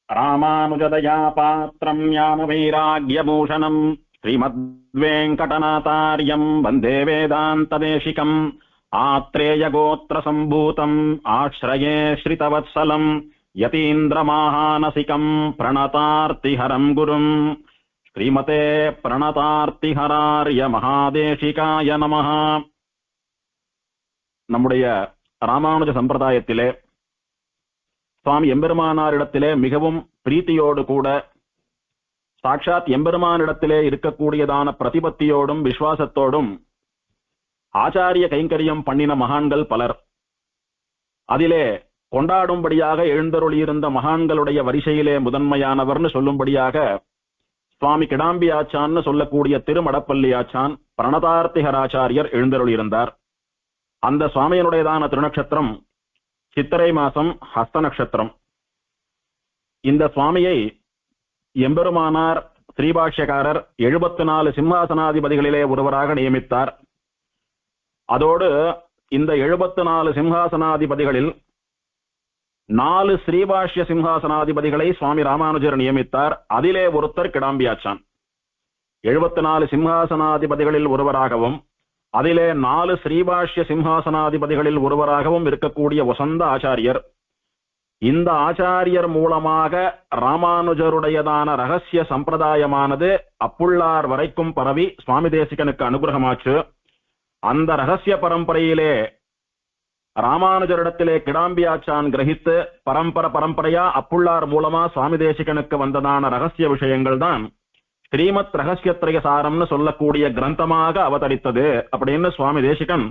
ராமானுஜதயா பாத்திரம் ஞானவைராக்யபூஷணம் ஸ்ரீமத்வேங்கடநாதார்யம் வந்தே வேதாந்ததேசிகம் ஆத்ரேயகோத்திரசம்பூதம் ஆஸ்ரயே ஸ்ரிதவத்சலம் யதீந்திரமாஹானசிகம் பிரணதார்த்திஹரம் குரும் ஸ்ரீமதே பிரணதார்த்திஹரார்ய மகாதேசிகாய நமஹ. நம்முடைய ராமானுஜ சம்பிரதாயத்திலே சுவாமி எம்பெருமானாரிடத்திலே மிகவும் பிரீத்தியோடு கூட சாட்சாத் எம்பெருமானிடத்திலே இருக்கக்கூடியதான பிரதிபத்தியோடும் விசுவாசத்தோடும் ஆச்சாரிய கைங்கரியம் பண்ணின மகான்கள் பலர். அதிலே கொண்டாடும்படியாக எழுந்தருளியிருந்த மகான்களுடைய வரிசையிலே முதன்மையானவர்னு சொல்லும்படியாக சுவாமி கிடாம்பி ஆச்சான்னு சொல்லக்கூடிய திருமடப்பள்ளி ஆச்சான் பிரணதார்த்திகராச்சாரியர் எழுந்தருளியிருந்தார். அந்த சுவாமியினுடையதான திருநக்ஷத்திரம் சித்திரை மாசம் ஹஸ்த நட்சத்திரம். இந்த சுவாமியை எம்பெருமானார் ஸ்ரீபாஷ்யக்காரர் 74 சிம்ஹாசனாதிபதிகளிலே ஒருவராக நியமித்தார். அதோடு இந்த 74 சிம்ஹாசனாதிபதிகளில் 4 ஸ்ரீபாஷ்ய சிம்ஹாசனாதிபதிகளை சுவாமி ராமானுஜர் நியமித்தார். அதிலே ஒருத்தர் கிடாம்பியாச்சான். 74 சிம்ஹாசனாதிபதிகளில் ஒருவராகவும் அதிலே 4 ஸ்ரீபாஷ்ய சிம்ஹாசனாதிபதிகளில் ஒருவராகவும் இருக்கக்கூடிய வசந்த ஆச்சாரியர். இந்த ஆச்சாரியர் மூலமாக ராமானுஜருடையதான ரகசிய சம்பிரதாயமானது அப்புள்ளார் வரைக்கும் பரவி சுவாமி தேசிகனுக்கு அனுகிரகமாச்சு. அந்த ரகசிய பரம்பரையிலே ராமானுஜரிடத்திலே கிடாம்பியாச்சான் கிரகித்து பரம்பரையா அப்புள்ளார் மூலமா சுவாமி தேசிகனுக்கு வந்ததான ரகசிய விஷயங்கள் தான் ஸ்ரீமத் ரகசியத்ரய சாரம்னு சொல்லக்கூடிய கிரந்தமாக அவதரித்தது அப்படின்னு சுவாமி தேசிகன்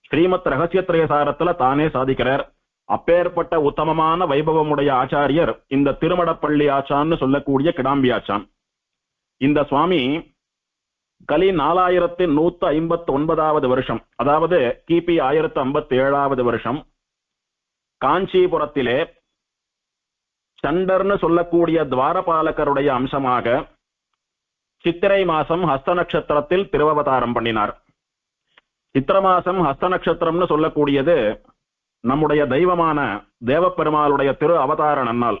ஸ்ரீமத் ரகசியத்ரய சாரத்துல தானே சாதிக்கிறார். அப்பேற்பட்ட உத்தமமான வைபவமுடைய ஆச்சாரியர் இந்த திருமடப்பள்ளி ஆச்சான்னு சொல்லக்கூடிய கிடாம்பி ஆச்சான். இந்த சுவாமி கலி 4159வது வருஷம், அதாவது கிபி 1057வது வருஷம் காஞ்சிபுரத்திலே சண்டர்னு சொல்லக்கூடிய துவாரபாலகருடைய அம்சமாக சித்திரை மாசம் ஹஸ்த நட்சத்திரத்தில் திருவவதாரம் பண்ணினார். சித்திர மாசம் ஹஸ்த நட்சத்திரம்னு சொல்லக்கூடியது நம்முடைய தெய்வமான தேவப்பெருமாளுடைய திரு அவதார நன்னாள்.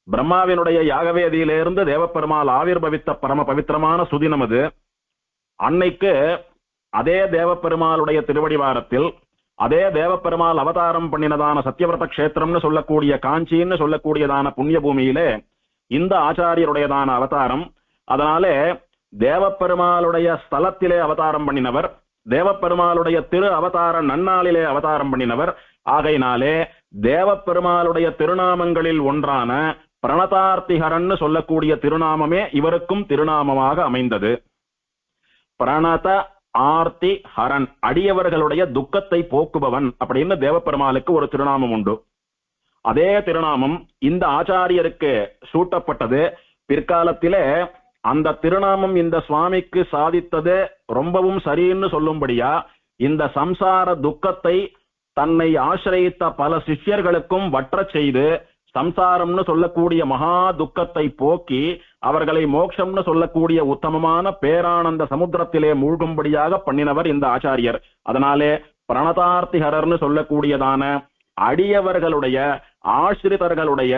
பிரம்மாவினுடைய யாகவேதியிலிருந்து தேவப்பெருமாள் ஆவிர்பவித்த பரம பவித்திரமான சுதினம் அது. அன்னைக்கு அதே தேவப்பெருமாளுடைய திருவடிவாரத்தில் அதே தேவப்பெருமாள் அவதாரம் பண்ணினதான சத்தியவிரத கஷேத்திரம்னு சொல்லக்கூடிய காஞ்சின்னு சொல்லக்கூடியதான புண்ணிய பூமியிலே இந்த ஆச்சாரியருடையதான அவதாரம். அதனாலே தேவப்பெருமாளுடைய ஸ்தலத்திலே அவதாரம் பண்ணினவர், தேவப்பெருமாளுடைய திரு அவதார நன்னாளிலே அவதாரம் பண்ணினவர். ஆகையினாலே தேவப்பெருமாளுடைய திருநாமங்களில் ஒன்றான பிரணதார்த்திஹரன்னு சொல்லக்கூடிய திருநாமமே இவருக்கும் திருநாமமாக அமைந்தது. பிரணத ஆர்த்தி ஹரன், அடியவர்களுடைய துக்கத்தை போக்குபவன் அப்படின்னு தேவப்பெருமாளுக்கு ஒரு திருநாமம் உண்டு. அதே திருநாமம் இந்த ஆச்சாரியருக்கு சூட்டப்பட்டது. பிற்காலத்திலே அந்த திருநாமம் இந்த சுவாமிக்கு சாதித்தது ரொம்பவும் சரின்னு சொல்லும்படியா இந்த சம்சார துக்கத்தை தன்னை ஆசிரியித்த பல சிஷ்யர்களுக்கும் வற்ற செய்து சம்சாரம்னு சொல்லக்கூடிய மகா துக்கத்தை போக்கி அவர்களை மோட்சம்னு சொல்லக்கூடிய உத்தமமான பேரானந்த சமுத்திரத்திலே மூழ்கும்படியாக பண்ணினவர் இந்த ஆச்சாரியர். அதனாலே பிரணதார்த்திஹரர்னு சொல்லக்கூடியதான அடியவர்களுடைய ஆசிரிதர்களுடைய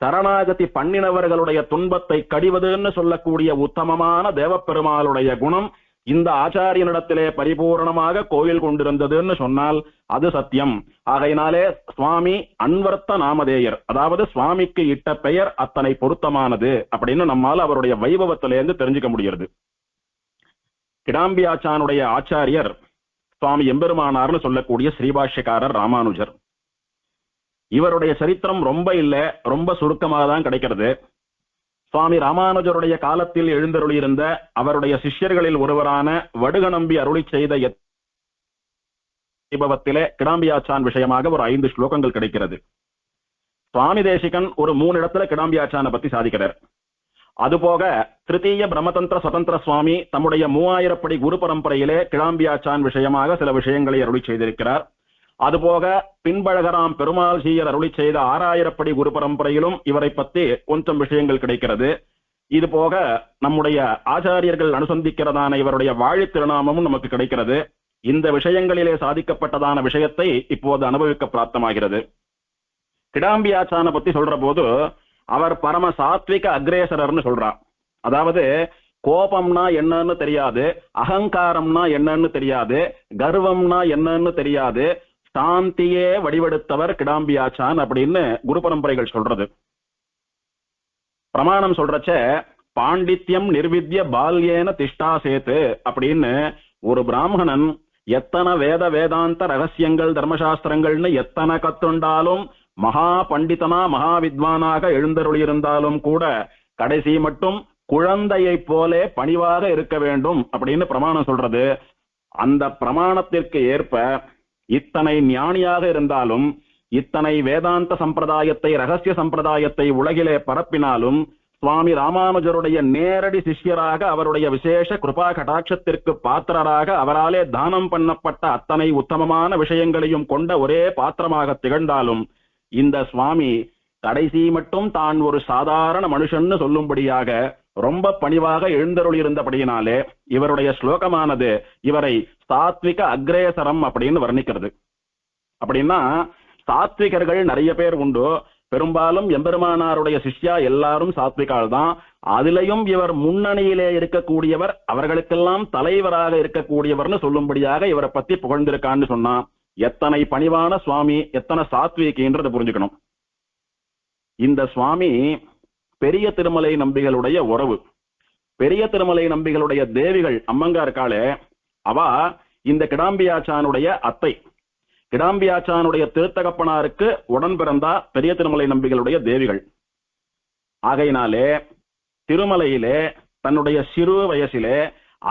சரணாகதி பண்ணினவர்களுடைய துன்பத்தை கடிவதுன்னு சொல்லக்கூடிய உத்தமமான தேவப்பெருமாளுடைய குணம் இந்த ஆச்சாரியனிடத்திலே பரிபூர்ணமாக கோயில் கொண்டிருந்ததுன்னு சொன்னால் அது சத்தியம். ஆகையினாலே சுவாமி அன்வர்த்த நாமதேயர், அதாவது சுவாமிக்கு இட்ட பெயர் அத்தனை பொருத்தமானது அப்படின்னு நம்மால் அவருடைய வைபவத்திலேருந்து தெரிஞ்சுக்க முடிகிறது. கிடாம்பி ஆச்சானுடைய ஆச்சாரியர் சுவாமி எம்பெருமானார்னு சொல்லக்கூடிய ஸ்ரீபாஷ்யக்காரர் ராமானுஜர். இவருடைய சரித்திரம் ரொம்ப இல்ல, ரொம்ப சுருக்கமாக தான் கிடைக்கிறது. சுவாமி ராமானுஜருடைய காலத்தில் எழுந்தருளியிருந்த அவருடைய சிஷ்யர்களில் ஒருவரான வடுகநம்பி அருளி செய்த வைபவத்திலே கிடாம்பியாச்சான் விஷயமாக ஒரு 5 ஸ்லோகங்கள் கிடைக்கிறது. சுவாமி தேசிகன் ஒரு 3 இடத்துல கிடாம்பியாச்சானை பத்தி சாதிக்கிறார். அதுபோக திருத்தீய பிரம்மதந்திர சுதந்திர சுவாமி தம்முடைய 3000 படி குரு பரம்பரையிலே கிடாம்பியாச்சான் விஷயமாக சில விஷயங்களை அருளி செய்திருக்கிறார். அதுபோக பின்பழகராம் பெருமாள் சீயர் அருளி செய்த 6000 படி குரு பரம்பரையிலும் இவரை பற்றி கொஞ்சம் விஷயங்கள் கிடைக்கிறது. இது போக நம்முடைய ஆச்சாரியர்கள் அனுசந்திக்கிறதான இவருடைய வாழி திருநாமமும் நமக்கு கிடைக்கிறது. இந்த விஷயங்களிலே சாதிக்கப்பட்டதான விஷயத்தை இப்போது அனுபவிக்க பிராப்தமாகிறது. கிடாம்பி ஆச்சானை பத்தி சொல்ற போது அவர் பரம சாத்விக அக்ரேசரர்னு சொல்றா. அதாவது கோபம்னா என்னன்னு தெரியாது, அகங்காரம்னா என்னன்னு தெரியாது, கர்வம்னா என்னன்னு தெரியாது, சாந்தியே வடிவெடுத்தவர் கிடாம்பியாச்சான் அப்படின்னு குரு பரம்பரைகள் சொல்றது. பிரமாணம் சொல்றச்ச பாண்டித்யம் நிர்வித்ய பால்யேன திஷ்டா சேத்து அப்படின்னு ஒரு பிராமணன் எத்தனை வேதாந்த ரகசியங்கள் தர்மசாஸ்திரங்கள்னு எத்தனை கத்துண்டாலும் மகா பண்டிதனா மகா வித்வானாக எழுந்தருளியிருந்தாலும் கூட கடைசி மட்டும் குழந்தையை போல பணிவாக இருக்க வேண்டும் அப்படின்னு பிரமாணம் சொல்றது. அந்த பிரமாணத்திற்கு ஏற்ப இத்தனை ஞானியாக இருந்தாலும் இத்தனை வேதாந்த சம்பிரதாயத்தை ரகசிய சம்பிரதாயத்தை உலகிலே பரப்பினாலும் சுவாமி ராமானுஜருடைய நேரடி சிஷ்யராக அவருடைய விசேஷ கிருபா கடாட்சத்திற்கு பாத்திரராக அவராலே தானம் பண்ணப்பட்ட அத்தனை உத்தமமான விஷயங்களையும் கொண்ட ஒரே பாத்திரமாக திகழ்ந்தாலும் இந்த சுவாமி கடைசி மட்டும் தான் ஒரு சாதாரண மனுஷன்னு சொல்லும்படியாக ரொம்ப பணிவாக எழுந்தருள் இருந்தபடியினாலே இவருடைய ஸ்லோகமானது இவரை சாத்விக அக்ரேசரம் அப்படின்னு வர்ணிக்கிறது. அப்படின்னா சாத்விகர்கள் நிறைய பேர் உண்டு, பெரும்பாலும் எம்பெருமானாருடைய சிஷ்யா எல்லாரும் சாத்விகால் தான். அதிலையும் இவர் முன்னணியிலே இருக்கக்கூடியவர், அவர்களுக்கெல்லாம் தலைவராக இருக்கக்கூடியவர்னு சொல்லும்படியாக இவரை பத்தி புகழ்ந்திருக்கான்னு சொன்னா எத்தனை பணிவான சுவாமி, எத்தனை சாத்விகின்றதை புரிஞ்சுக்கணும். இந்த சுவாமி பெரிய திருமலை நம்பிகளுடைய உறவு. பெரிய திருமலை நம்பிகளுடைய தேவிகள் அம்மங்கா இருக்காளே, அவ இந்த கிடாம்பியாச்சானுடைய அத்தை. கிடாம்பியாச்சானுடைய திருத்தகப்பனாருக்கு உடன் பிறந்தா பெரிய திருமலை நம்பிகளுடைய தேவிகள். ஆகையினாலே திருமலையிலே தன்னுடைய சிறு வயசிலே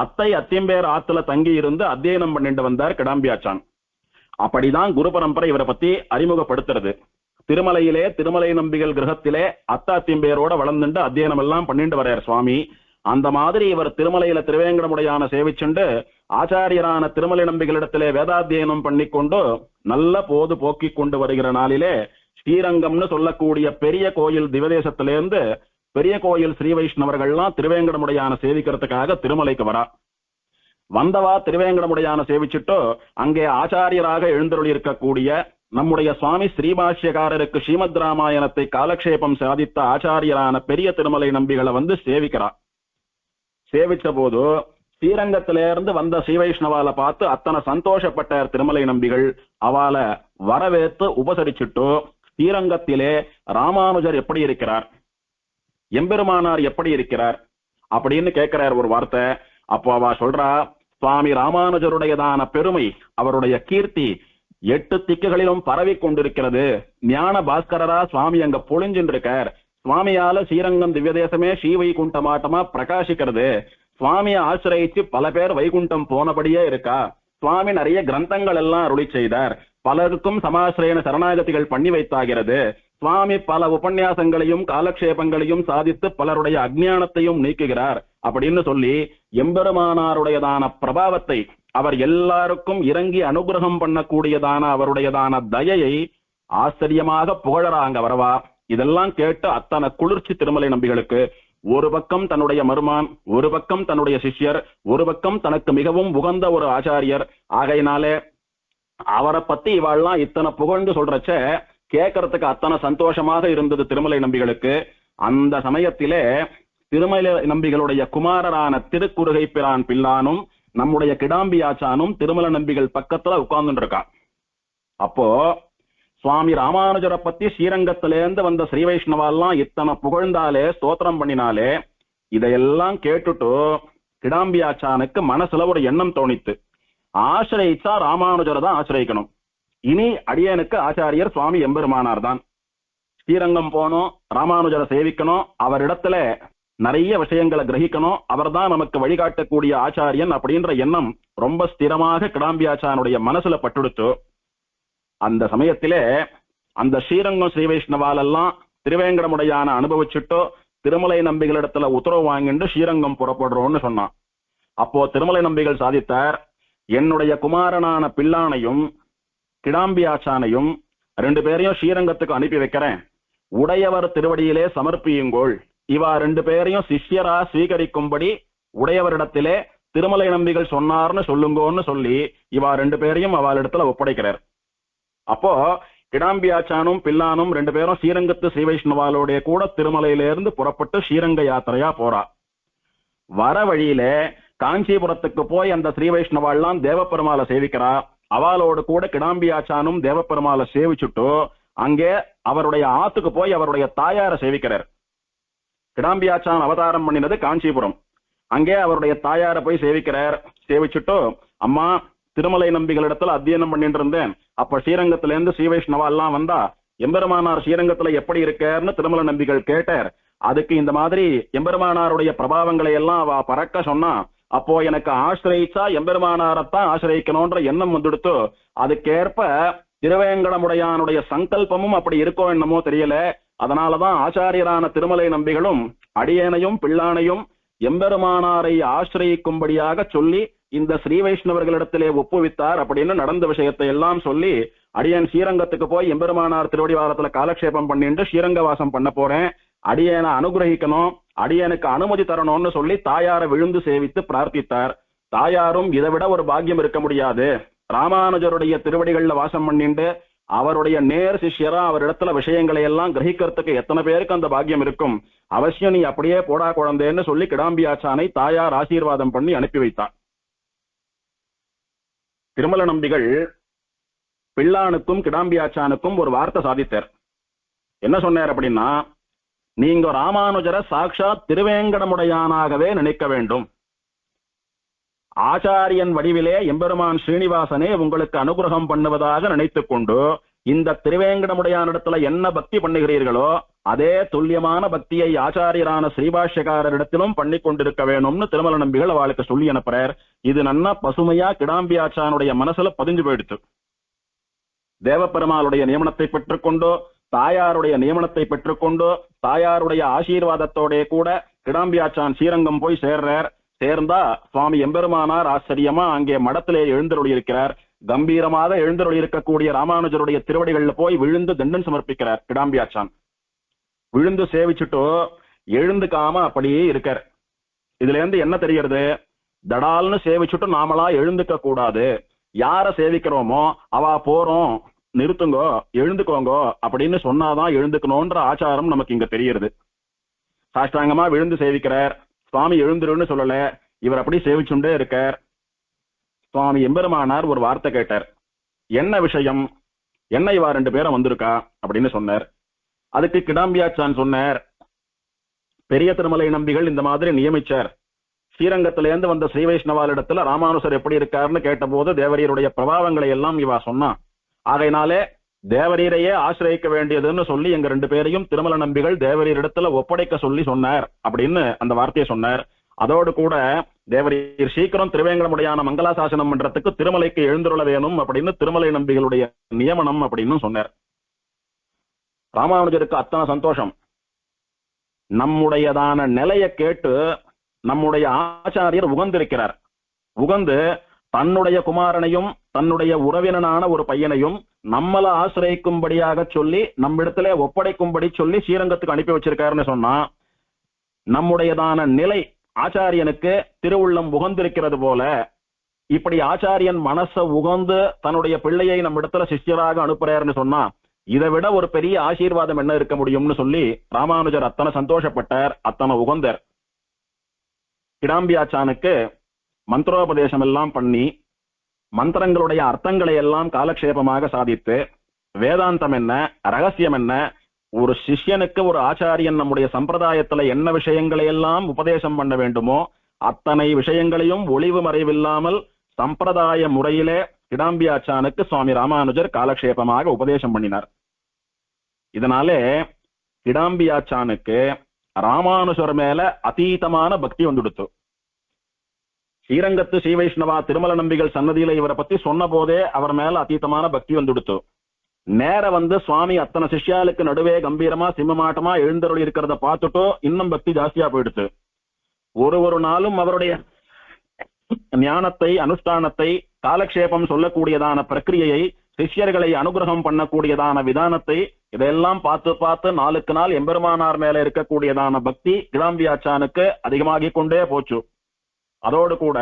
அத்தை அத்தியம்பேர் ஆத்துல தங்கி இருந்து அத்தியனம் பண்ணிட்டு வந்தார் கிடாம்பியாச்சான். அப்படிதான் குரு பரம்பரை இவரை பத்தி அறிமுகப்படுத்துறது. திருமலையிலே திருமலை நம்பிகள் கிரகத்திலே அத்தாத்தியம்பேரோட வளர்ந்துட்டு அத்தியனம் எல்லாம் பண்ணிட்டு வர்றார் சுவாமி. அந்த மாதிரி இவர் திருமலையில திருவேங்கடமுடையான சேவிச்சுண்டு ஆச்சாரியரான திருமலை நம்பிகளிடத்திலே வேதாத்தியனம் பண்ணிக்கொண்டு நல்ல போது போக்கி கொண்டு வருகிற நாளிலே ஸ்ரீரங்கம்னு சொல்லக்கூடிய பெரிய கோயில் திவதேசத்திலேருந்து பெரிய கோயில் ஸ்ரீ வைஷ்ணவர்கள்லாம் திருவேங்கடமுடையான சேவிக்கிறதுக்காக திருமலைக்கு வரா. வந்தவா திருவேங்கடமுடையான சேவிச்சுட்டு அங்கே ஆச்சாரியராக எழுந்தருளி இருக்கக்கூடிய நம்முடைய சுவாமி ஸ்ரீபாஷ்யக்காரருக்கு ஸ்ரீமத் ராமாயணத்தை காலக்ஷேபம் சாதித்த ஆச்சாரியரான பெரிய திருமலை நம்பிகளை வந்து சேவிக்கிறா. சேவிச்ச போது ஸ்ரீரங்கத்திலிருந்து வந்த ஸ்ரீ வைஷ்ணவால பார்த்து அத்தனை சந்தோஷப்பட்டார் திருமலை நம்பிகள். அவளை வரவேற்று உபசரிச்சுட்டு ஸ்ரீரங்கத்திலே ராமானுஜர் எப்படி இருக்கிறார், எம்பெருமானார் எப்படி இருக்கிறார் அப்படின்னு கேட்கிறார் ஒரு வார்த்தை. அப்போ அவ சொல்றா, சுவாமி ராமானுஜருடையதான பெருமை, அவருடைய கீர்த்தி 8 திக்குகளிலும் பரவி கொண்டிருக்கிறது. ஞான பாஸ்கரரா சுவாமி அங்க பொழிஞ்சின்னு இருக்கார். சுவாமியால ஸ்ரீரங்கம் திவ்யதேசமே ஸ்ரீ வைகுண்டமாட்டமா பிரகாசிக்கிறது. சுவாமியை ஆசிரியிச்சு பல பேர் வைகுண்டம் போனபடியே இருக்கா. சுவாமி நிறைய கிரந்தங்கள் எல்லாம் அருளி செய்தார். பலருக்கும் சமாசிரயன சரணாகதிகள் பண்ணி வைத்தாகிறது. சுவாமி பல உபன்யாசங்களையும் காலக்ஷேபங்களையும் சாதித்து பலருடைய அஜ்ஞானத்தையும் நீக்குகிறார் அப்படின்னு சொல்லி எம்பெருமானாருடையதான பிரபாவத்தை, அவர் எல்லாருக்கும் இறங்கி அனுகிரகம் பண்ணக்கூடியதான அவருடையதான தயையை ஆச்சரியமாக புகழறாங்க வரவா. இதெல்லாம் கேட்டு அத்தனை குளிர்ச்சி திருமலை நம்பிகளுக்கு. ஒரு பக்கம் தன்னுடைய மருமான், ஒரு பக்கம் தன்னுடைய சிஷ்யர், ஒரு பக்கம் தனக்கு மிகவும் உகந்த ஒரு ஆச்சாரியர். ஆகையினாலே அவரை பத்தி இவாள்லாம் இத்தனை புகழ்ந்து சொல்றச்ச கேட்கறதுக்கு அத்தனை சந்தோஷமாக இருந்தது திருமலை நம்பிகளுக்கு. அந்த சமயத்திலே திருமலை நம்பிகளுடைய குமாரரான திருக்குறுகை பிரான் பிள்ளானும் நம்முடைய கிடாம்பியாச்சானும் திருமல நம்பிகள் பக்கத்துல உட்கார்ந்துட்டு இருக்கா. அப்போ சுவாமி ராமானுஜரை பத்தி ஸ்ரீரங்கத்திலேருந்து வந்த ஸ்ரீ வைஷ்ணவாலாம் இத்தனை புகழ்ந்தாலே ஸ்தோத்திரம் பண்ணினாலே இதையெல்லாம் கேட்டுட்டு கிடாம்பியாச்சானுக்கு மனசுல ஒரு எண்ணம் தோணித்து, ஆசிரியிச்சா ராமானுஜரை தான் ஆசிரியக்கணும். இனி அடியனுக்கு ஆச்சாரியர் சுவாமி எம்பெருமானார் தான். ஸ்ரீரங்கம் போனோம், ராமானுஜரை சேவிக்கணும், அவரிடத்துல நிறைய விஷயங்களை கிரகிக்கணும், அவர் தான் நமக்கு வழிகாட்டக்கூடிய ஆச்சாரியன் அப்படின்ற எண்ணம் ரொம்ப ஸ்திரமாக கிடாம்பியாச்சானுடைய மனசுல பட்டுடுத்து. அந்த சமயத்திலே அந்த ஸ்ரீரங்கம் ஸ்ரீ வைஷ்ணவாலெல்லாம் திருவேங்கடமுடையான அனுபவிச்சுட்டோ திருமலை நம்பிகளிடத்துல உத்தரவு வாங்கிட்டு ஸ்ரீரங்கம் புறப்படுறோம்னு சொன்னான். அப்போ திருமலை நம்பிகள் சாதித்தார், என்னுடைய குமாரனான பிள்ளானையும் கிடாம்பியாச்சானையும் 2 பேரையும் ஸ்ரீரங்கத்துக்கு அனுப்பி வைக்கிறேன். உடையவர் திருவடியிலே சமர்ப்பியுங்கோள். இவா 2 பேரையும் சிஷ்யரா ஸ்வீகரிக்கும்படி உடையவரிடத்திலே திருமலை நம்பிகள் சொன்னார்னு சொல்லுங்கோன்னு சொல்லி இவா 2 பேரையும் அவளிடத்துல ஒப்படைக்கிறார். அப்போ கிடாம்பியாச்சானும் பில்லானும் ரெண்டு பேரும் ஸ்ரீரங்கத்து ஸ்ரீ வைஷ்ணவாலோடைய கூட திருமலையிலிருந்து புறப்பட்டு ஸ்ரீரங்க யாத்திரையா போறா. வர வழியில காஞ்சிபுரத்துக்கு போய் அந்த ஸ்ரீ வைஷ்ணவாள்லாம் தேவப்பெருமாளை சேவிக்கிறா. அவளோடு கூட கிடாம்பியாச்சானும் தேவப்பெருமாளை சேவிச்சுட்டு அங்கே அவருடைய ஆத்துக்கு போய் அவருடைய தாயாரை சேவிக்கிறார். கிடாம்பியாச்சான் அவதாரம் பண்ணினது காஞ்சிபுரம். அங்கே அவருடைய தாயாரை போய் சேவிக்கிறார். சேவிச்சுட்டு, அம்மா, திருமலை நம்பிகளிடத்துல அத்தியனம் பண்ணிட்டு இருந்தேன். அப்ப ஸ்ரீரங்கத்துல இருந்து ஸ்ரீ வைஷ்ணவா எல்லாம் வந்தா எம்பெருமானார் ஸ்ரீரங்கத்துல எப்படி இருக்காருன்னு திருமலை நம்பிகள் கேட்டார். அதுக்கு இந்த மாதிரி எம்பெருமானாருடைய பிரபாவங்களை எல்லாம் அவ பறக்க சொன்னா. அப்போ எனக்கு ஆசிரியிச்சா எம்பெருமானாரத்தான் ஆசிரியக்கணும்ன்ற எண்ணம் வந்துடுத்து. அதுக்கேற்ப திருவேங்கடமுடையானுடைய சங்கல்பமும் அப்படி இருக்கோ என்னமோ தெரியல. அதனாலதான் ஆச்சாரியரான திருமலை நம்பிகளும் அடியேனையும் பிள்ளானையும் எம்பெருமானாரை ஆசிரியிக்கும்படியாக சொல்லி இந்த ஸ்ரீ வைஷ்ணவர்களிடத்திலே ஒப்புவித்தார் அப்படின்னு நடந்த விஷயத்தை எல்லாம் சொல்லி, அடியேன் ஸ்ரீரங்கத்துக்கு போய் எம்பெருமானார் திருவடிவாரத்துல காலக்ஷேபம் பண்ணிட்டு ஸ்ரீரங்கவாசம் பண்ண போறேன், அடியேனை அனுகிரகிக்கணும், அடியேனுக்கு அனுமதி தரணும்னு சொல்லி தாயாரை விழுந்து சேவித்து பிரார்த்தித்தார். தாயாரும் இதை விட ஒரு பாக்கியம் இருக்க முடியாது, ராமானுஜருடைய திருவடிகள்ல வாசம் பண்ணிட்டு அவருடைய நேர் சிஷ்யரா அவரிடத்துல விஷயங்களை எல்லாம் கிரகிக்கிறதுக்கு எத்தனை பேருக்கு அந்த பாக்கியம் இருக்கும், அவசியம் நீ அப்படியே போடா குழந்தைன்னு சொல்லி கிடாம்பியாச்சானை தாயார் ஆசீர்வாதம் பண்ணி அனுப்பி வைத்தார். திருமல நம்பிகள் பிள்ளானுக்கும் கிடாம்பியாச்சானுக்கும் ஒரு வார்த்தை சாதித்தார். என்ன சொன்னார் அப்படின்னா, நீங்க ராமானுஜரை சாட்சாத் திருவேங்கடமுடையானாகவே நினைக்க வேண்டும். ஆச்சாரியன் வடிவிலே எம்பெருமான் ஸ்ரீனிவாசனே உங்களுக்கு அனுகிரகம் பண்ணுவதாக நினைத்துக் கொண்டு இந்த திருவேங்கடமுடையானிடத்துல என்ன பக்தி பண்ணுகிறீர்களோ அதே துல்லியமான பக்தியை ஆச்சாரியரான ஸ்ரீபாஷ்யக்காரரிடத்திலும் பண்ணி கொண்டிருக்க வேணும்னு திருமல நம்பிகள் அவளுக்கு சொல்லி அனுப்புறார். இது நன்னா பசுமையா கிடாம்பியாச்சானுடைய மனசுல பதிஞ்சு போயிடுச்சு. தேவப்பெருமாளுடைய நியமனத்தை பெற்றுக்கொண்டோ தாயாருடைய நியமனத்தை பெற்றுக்கொண்டு தாயாருடைய ஆசீர்வாதத்தோட கூட கிடாம்பியாச்சான் ஸ்ரீரங்கம் போய் சேர்றார். சேர்ந்தா சுவாமி எம்பெருமானார் ஆச்சரியமா அங்கே மடத்திலே எழுந்தருளி இருக்கிறார். கம்பீரமாக எழுந்தருளி இருக்கக்கூடிய ராமானுஜருடைய திருவடிகள்ல போய் விழுந்து தண்டன் சமர்ப்பிக்கிறார் கிடாம்பியாச்சான். விழுந்து சேவிச்சுட்டோ எழுந்துக்காம அப்படியே இருக்கார். இதுல இருந்து என்ன தெரிகிறது, தடால்னு சேவிச்சுட்டு நாமளா எழுந்துக்க கூடாது. யார சேவிக்கிறோமோ அவ போறோம் நிறுத்துங்கோ எழுந்துக்கோங்கோ அப்படின்னு சொன்னாதான் எழுந்துக்கணும்ன்ற ஆச்சாரம் நமக்கு இங்க தெரிகிறது. சாஷ்டாங்கமா விழுந்து சேவிக்கிறார். சுவாமி எழுந்துருன்னு சொல்லல, இவர் அப்படி சேவிச்சுண்டே இருக்கார். சுவாமி எம்பெருமானார் ஒரு வார்த்தை கேட்டார். என்ன விஷயம், என்ன இவா ரெண்டு பேரும் வந்திருக்கா அப்படின்னு சொன்னார். அதுக்கு கிடாம்பியாச்சான் சொன்னார், பெரிய திருமலை நம்பிகள் இந்த மாதிரி நியமிச்சார். ஸ்ரீரங்கத்திலேருந்து வந்த ஸ்ரீ வைஷ்ணவாலிடத்துல ராமானுசர் எப்படி இருக்காருன்னு கேட்ட போது தேவரீருடைய பிரபாவங்களை எல்லாம் இவா சொன்னா. ஆகையினாலே தேவரீரையே ஆசிரியக்க வேண்டியதுன்னு சொல்லி எங்க ரெண்டு பேரையும் திருமல நம்பிகள் தேவரீரிடத்துல ஒப்படைக்க சொல்லி சொன்னார் அப்படின்னு அந்த வார்த்தையை சொன்னார். அதோடு கூட தேவரீர் சீக்கிரம் திருவேங்கடமுடையான மங்களாசாசனம் பண்றதுக்கு திருமலைக்கு எழுந்துருள வேணும் அப்படின்னு திருமலை நம்பிகளுடைய நியமனம் அப்படின்னு சொன்னார். ராமானுஜருக்கு அத்தனை சந்தோஷம். நம்முடையதான நிலையை கேட்டு நம்முடைய ஆச்சாரியர் உகந்திருக்கிறார். உகந்து தன்னுடைய குமாரனையும் தன்னுடைய உறவினனான ஒரு பையனையும் நம்மள ஆசிரியக்கும்படியாக சொல்லி நம்மிடத்துல ஒப்படைக்கும்படி சொல்லி ஸ்ரீரங்கத்துக்கு அனுப்பி வச்சிருக்காருன்னு சொன்னா, நம்முடையதான நிலை ஆச்சாரியனுக்கு திருவுள்ளம் உகந்திருக்கிறது போல இப்படி ஆச்சாரியன் மனச உகந்து தன்னுடைய பிள்ளையை நம்ம இடத்துல சிஷ்யராக அனுப்புறாருன்னு சொன்னா இதை விட ஒரு பெரிய ஆசீர்வாதம் என்ன இருக்க முடியும்னு சொல்லி ராமானுஜர் அத்தனை சந்தோஷப்பட்டார், அத்தனை உகந்தர். கிடாம்பியாச்சானுக்கு மந்திரோபதேசம் எல்லாம் பண்ணி மந்திரங்களுடைய அர்த்தங்களை எல்லாம் காலக்ஷேபமாக சாதித்து வேதாந்தம் என்ன ரகசியம் என்ன, ஒரு சிஷ்யனுக்கு ஒரு ஆச்சாரியன் நம்முடைய சம்பிரதாயத்துல என்ன விஷயங்களை எல்லாம் உபதேசம் பண்ண வேண்டுமோ அத்தனை விஷயங்களையும் ஒளிவு மறைவில்லாமல் சம்பிரதாய முறையிலே கிடாம்பியாச்சானுக்கு சுவாமி ராமானுஜர் காலக்ஷேபமாக உபதேசம் பண்ணினார். இதனாலே கிடாம்பியாச்சானுக்கு ராமானுஜர் மேல அதீதமான பக்தி வந்துடுத்து. ஸ்ரீரங்கத்து ஸ்ரீ வைஷ்ணவா திருமல நம்பிகள் சன்னதியில இவரை பத்தி சொன்ன போதே அவர் மேல அதீதமான பக்தி வந்துடுத்து. நேர வந்து சுவாமி அத்தனை சிஷ்யாளுக்கு நடுவே கம்பீரமா சிம்மமாட்டமா எழுந்தருளி இருக்கிறத பார்த்துட்டோ இன்னும் பக்தி ஜாஸ்தியா போயிடுச்சு. ஒரு நாளும் அவருடைய ஞானத்தை அனுஷ்டானத்தை காலக்ஷேபம் சொல்லக்கூடியதான பிரக்கிரியையை சிஷ்யர்களை அனுகிரகம் பண்ணக்கூடியதான விதானத்தை இதெல்லாம் பார்த்து பார்த்து நாளுக்கு நாள் எம்பெருமானார் மேல இருக்கக்கூடியதான பக்தி கிடாம்பியாச்சானுக்கு அதிகமாகிக் கொண்டே போச்சு. அதோடு கூட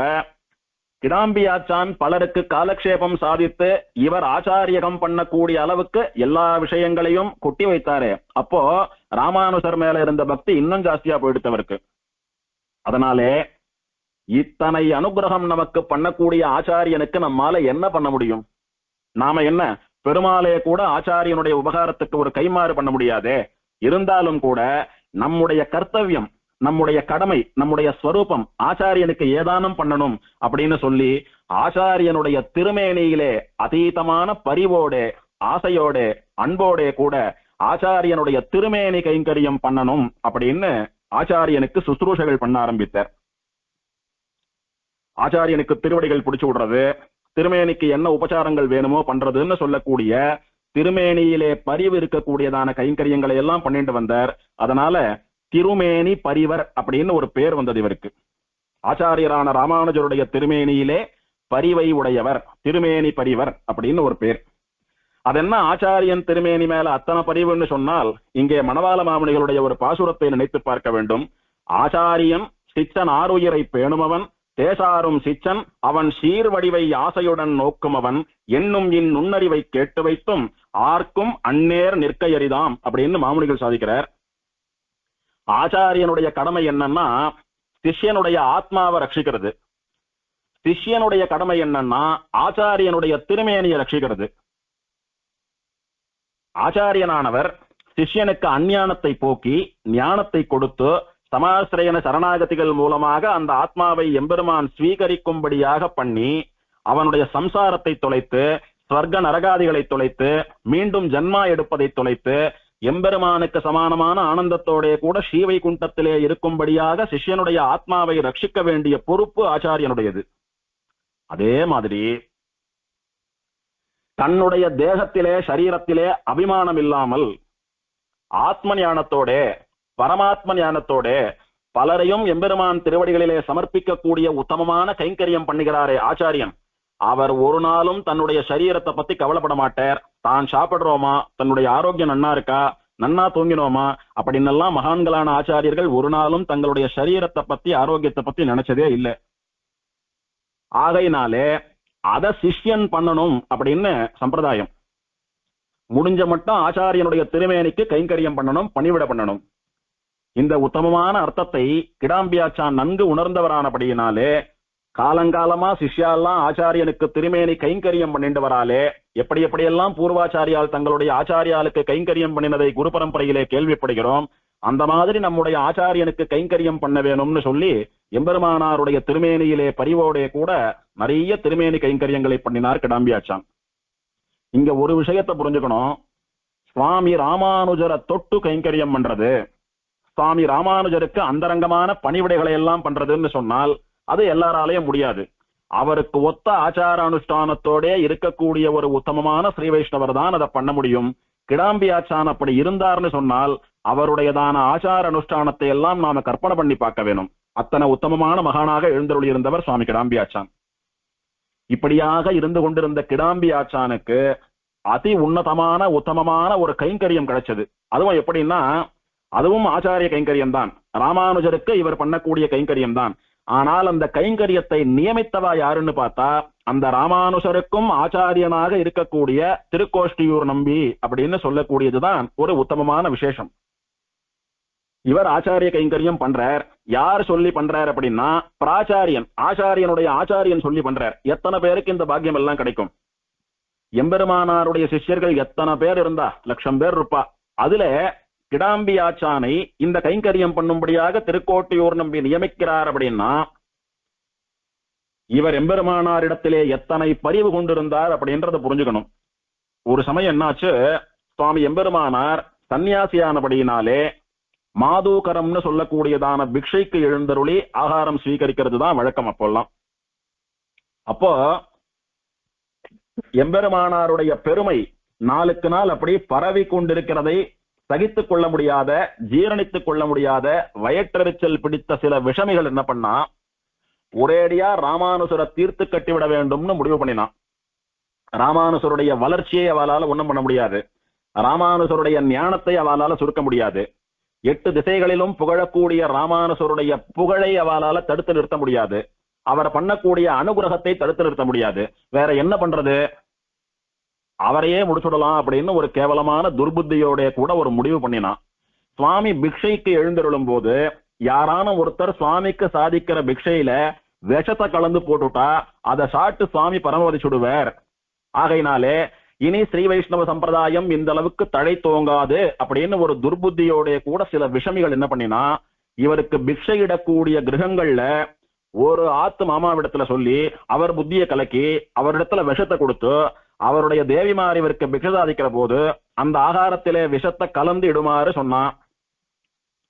கிடாம்பியாச்சான் பலருக்கு காலக்ஷேபம் சாதித்து இவர் ஆச்சாரியகம் பண்ணக்கூடிய அளவுக்கு எல்லா விஷயங்களையும் கொட்டி வைத்தாரு. அப்போ ராமானுஜர் மேல இருந்த பக்தி இன்னும் ஜாஸ்தியா போயிடுத்தவருக்கு. அதனாலே இத்தனை அனுகிரகம் நமக்கு பண்ணக்கூடிய ஆச்சாரியனுக்கு நம்மால என்ன பண்ண முடியும்? நாம என்ன பெருமாளே கூட ஆச்சாரியனுடைய உபகாரத்துக்கு ஒரு கைமாறு பண்ண முடியாதே. இருந்தாலும் கூட நம்முடைய கர்த்தவியம், நம்முடைய கடமை, நம்முடைய ஸ்வரூபம் ஆச்சாரியனுக்கு ஏதானும் பண்ணணும் அப்படின்னு சொல்லி ஆச்சாரியனுடைய திருமேனியிலே அதீதமான பரிவோடே, ஆசையோடே, அன்போடே கூட ஆச்சாரியனுடைய திருமேனி கைங்கரியம் பண்ணணும் அப்படின்னு ஆச்சாரியனுக்கு சுசுரூஷைகள் பண்ண ஆரம்பித்தார். ஆச்சாரியனுக்கு திருவடிகள் பிடிச்சு விடுறது, திருமேனிக்கு என்ன உபச்சாரங்கள் வேணுமோ பண்றதுன்னு சொல்லக்கூடிய திருமேனியிலே பரிவு இருக்கக்கூடியதான கைங்கரியங்களை எல்லாம் பண்ணிட்டு வந்தார். அதனால திருமேனி பரிவர் அப்படின்னு ஒரு பேர் வந்தது இவருக்கு. ஆச்சாரியரான ராமானுஜருடைய திருமேனியிலே பரிவை உடையவர், திருமேனி பரிவர் அப்படின்னு ஒரு பேர். அதென்ன ஆச்சாரியன் திருமேனி மேல அத்தனை பரிவுன்னு சொன்னால், இங்கே மணவாள மாமுனிகளுடைய ஒரு பாசுரத்தை நினைத்து பார்க்க வேண்டும். ஆச்சாரியன் சிச்சன் ஆருயிரை பேணுமவன், தேசாரும் சிச்சன் அவன் சீர்வடிவை ஆசையுடன் நோக்குமவன், என்னும் இன் நுண்ணறிவை கேட்டு வைத்தும் ஆர்க்கும் அந்நேர் நிற்கையறிதாம் அப்படின்னு மாமுனிகள் சாதிக்கிறார். ஆச்சாரியனுடைய கடமை என்னன்னா சிஷ்யனுடைய ஆத்மாவை ரட்சிக்கிறது. சிஷ்யனுடைய கடமை என்னன்னா ஆச்சாரியனுடைய திருமேனியை ரட்சிக்கிறது. ஆச்சாரியனானவர் சிஷ்யனுக்கு அஞ்ஞானத்தை போக்கி ஞானத்தை கொடுத்து சமாசிரயன சரணாகதிகள் மூலமாக அந்த ஆத்மாவை எம்பெருமான் ஸ்வீகரிக்கும்படியாக பண்ணி அவனுடைய சம்சாரத்தை தொலைத்து, ஸ்வர்க நரகாதிகளை தொலைத்து, மீண்டும் ஜன்மா எடுப்பதை தொலைத்து, எம்பெருமானுக்கு சமானமான ஆனந்தத்தோட கூட ஸ்ரீவைகுண்டத்திலே இருக்கும்படியாக சிஷ்யனுடைய ஆத்மாவை ரட்சிக்க வேண்டிய பொறுப்பு ஆச்சாரியனுடையது. அதே மாதிரி தன்னுடைய தேகத்திலே சரீரத்திலே அபிமானம் இல்லாமல் ஆத்ம ஞானத்தோட பரமாத்ம ஞானத்தோட பலரையும் எம்பெருமான் திருவடிகளிலே சமர்ப்பிக்கக்கூடிய உத்தமமான கைங்கரியம் பண்ணுகிறாரே ஆச்சாரியன், அவர் ஒரு நாளும் தன்னுடைய சரீரத்தை பத்தி கவலைப்பட மாட்டார். தான் சாப்பிடுறோமா, தன்னுடைய ஆரோக்கியம் நன்னா இருக்கா, நன்னா தூங்கினோமா அப்படின்னு எல்லாம் மகான்களான ஆச்சாரியர்கள் ஒரு நாளும் தங்களுடைய சரீரத்தை பத்தி ஆரோக்கியத்தை பத்தி நினைச்சதே இல்லை. ஆகையினாலே அத சிஷ்யன் பண்ணணும் அப்படின்னு சம்பிரதாயம். முடிஞ்ச மட்டும் ஆச்சாரியனுடைய திருமேனிக்கு கைங்கரியம் பண்ணணும், பணிவிட பண்ணணும். இந்த உத்தமமான அர்த்தத்தை கிடாம்பியாச்சான் நன்கு உணர்ந்தவரானபடியினாலே காலங்காலமா சிஷ்யாலாம் ஆச்சாரியனுக்கு திருமேனி கைங்கரியம் பண்ணிட்டு வராலே, எப்படி எப்படியெல்லாம் பூர்வாச்சாரியால் தங்களுடைய ஆச்சாரியாளுக்கு கைங்கரியம் பண்ணினதை குரு பரம்பரையிலே கேள்விப்படுகிறோம். அந்த மாதிரி நம்முடைய ஆச்சாரியனுக்கு கைங்கரியம் பண்ண வேணும்னு சொல்லி எம்பெருமானாருடைய திருமேனியிலே பரிவோடே கூட நிறைய திருமேனி கைங்கரியங்களை பண்ணினார் கிடாம்பியாச்சான். இங்க ஒரு விஷயத்தை புரிஞ்சுக்கணும். சுவாமி ராமானுஜரை தொட்டு கைங்கரியம் பண்றது, சுவாமி ராமானுஜருக்கு அந்தரங்கமான பணிவிடைகளை எல்லாம் பண்றதுன்னு சொன்னால் அது எல்லாராலையும் முடியாது. அவருக்கு ஒத்த ஆச்சார அனுஷ்டானத்தோட இருக்கக்கூடிய ஒரு உத்தமமான ஸ்ரீ வைஷ்ணவர் தான் அதை பண்ண முடியும். கிடாம்பியாச்சான் அப்படி இருந்தார்னு சொன்னால் அவருடையதான ஆச்சார அனுஷ்டானத்தை எல்லாம் நாம கற்பனை பண்ணி பார்க்க வேணும். அத்தனை உத்தமமான மகானாக எழுந்தருளி இருந்தவர் சுவாமி கிடாம்பியாச்சான். இப்படியாக இருந்து கொண்டிருந்த கிடாம்பியாச்சானுக்கு அதி உன்னதமான உத்தமமான ஒரு கைங்கரியம் கிடைச்சது. அதுவும் எப்படின்னா, அதுவும் ஆச்சாரிய கைங்கரியம் தான். ராமானுஜருக்கு இவர் பண்ணக்கூடிய கைங்கரியம் தான். ஆனால் அந்த கைங்கரியத்தை நியமித்தவா யாருன்னு பார்த்தா அந்த ராமானுஜருக்கும் ஆச்சாரியனாக இருக்கக்கூடிய திருக்கோஷ்டியூர் நம்பி அப்படின்னு சொல்லக்கூடியதுதான் ஒரு உத்தமமான விசேஷம். இவர் ஆச்சாரிய கைங்கரியம் பண்றார். யார் சொல்லி பண்றார் அப்படின்னா பிராச்சாரியன், ஆச்சாரியனுடைய ஆச்சாரியன் சொல்லி பண்றார். எத்தனை பேருக்கு இந்த பாக்கியம் எல்லாம் கிடைக்கும்? எம்பெருமானாருடைய சிஷ்யர்கள் எத்தனை பேர் இருந்தா? 1,00,000 பேர் இருப்பா. அதுல கிடாம்பியாச்சானை இந்த கைங்கரியம் பண்ணும்படியாக திருக்கோட்டியூர் நம்பி நியமிக்கிறார் அப்படின்னா இவர் எம்பெருமானாரிடத்திலே எத்தனை பரிவு கொண்டிருந்தார் அப்படின்றத புரிஞ்சுக்கணும். ஒரு சமயம் என்னாச்சு, சுவாமி எம்பெருமானார் சன்னியாசியானபடியினாலே மாதூகரம்னு சொல்லக்கூடியதான பிக்ஷைக்கு எழுந்தருளி ஆகாரம் ஸ்வீகரிக்கிறது தான் வழக்கம் அப்போல்லாம். அப்போ எம்பெருமானாருடைய பெருமை நாளுக்கு நாள் அப்படி பரவி கொண்டிருக்கிறதை சகித்துக் கொள்ள முடியாத, ஜீரணித்துக் கொள்ள முடியாத வயிற்றெரிச்சல் பிடித்த சில விஷமிகள் என்ன பண்ணா, ஒரேடியா ராமானுஜரை தீர்த்து கட்டிவிட வேண்டும்னு முடிவு பண்ணினான். ராமானுஜருடைய வளர்ச்சியை அவளால ஒண்ணும் பண்ண முடியாது, ராமானுஜருடைய ஞானத்தை அவளால சுருக்க முடியாது, 8 திசைகளிலும் புகழக்கூடிய ராமானுஜருடைய புகழை அவளால தடுத்து நிறுத்த முடியாது. அவர் பண்ணக்கூடிய அனுகிரகத்தை தடுத்து நிறுத்த முடியாது. வேற என்ன பண்றது, அவரையே முடிச்சுடலாம் அப்படின்னு ஒரு கேவலமான துர்புத்தியோட கூட ஒரு முடிவு பண்ணினான். சுவாமி பிக்ஷைக்கு எழுந்தருளும் போது யாரான ஒருத்தர் சுவாமிக்கு சாதிக்கிற பிக்ஷையில விஷத்தை கலந்து போட்டுட்டா அதை சாட்டு சுவாமி பரமவதிச்சுடுவார். ஆகையினாலே இனி ஸ்ரீ வைஷ்ணவ சம்பிரதாயம் இந்த அளவுக்கு தழை தோங்காது அப்படின்னு ஒரு துர்புத்தியோட கூட சில விஷமிகள் என்ன பண்ணினா, இவருக்கு பிக்ஷையிடக்கூடிய கிரகங்கள்ல ஒரு ஆத்து மாமாவிடத்துல சொல்லி அவர் புத்தியை கலக்கி அவரிடத்துல விஷத்தை கொடுத்து அவருடைய தேவிமார் இவருக்கு பிக்ஷை சாதிக்கிற போது அந்த ஆகாரத்திலே விஷத்தை கலந்து இடுமாறு சொன்னான்.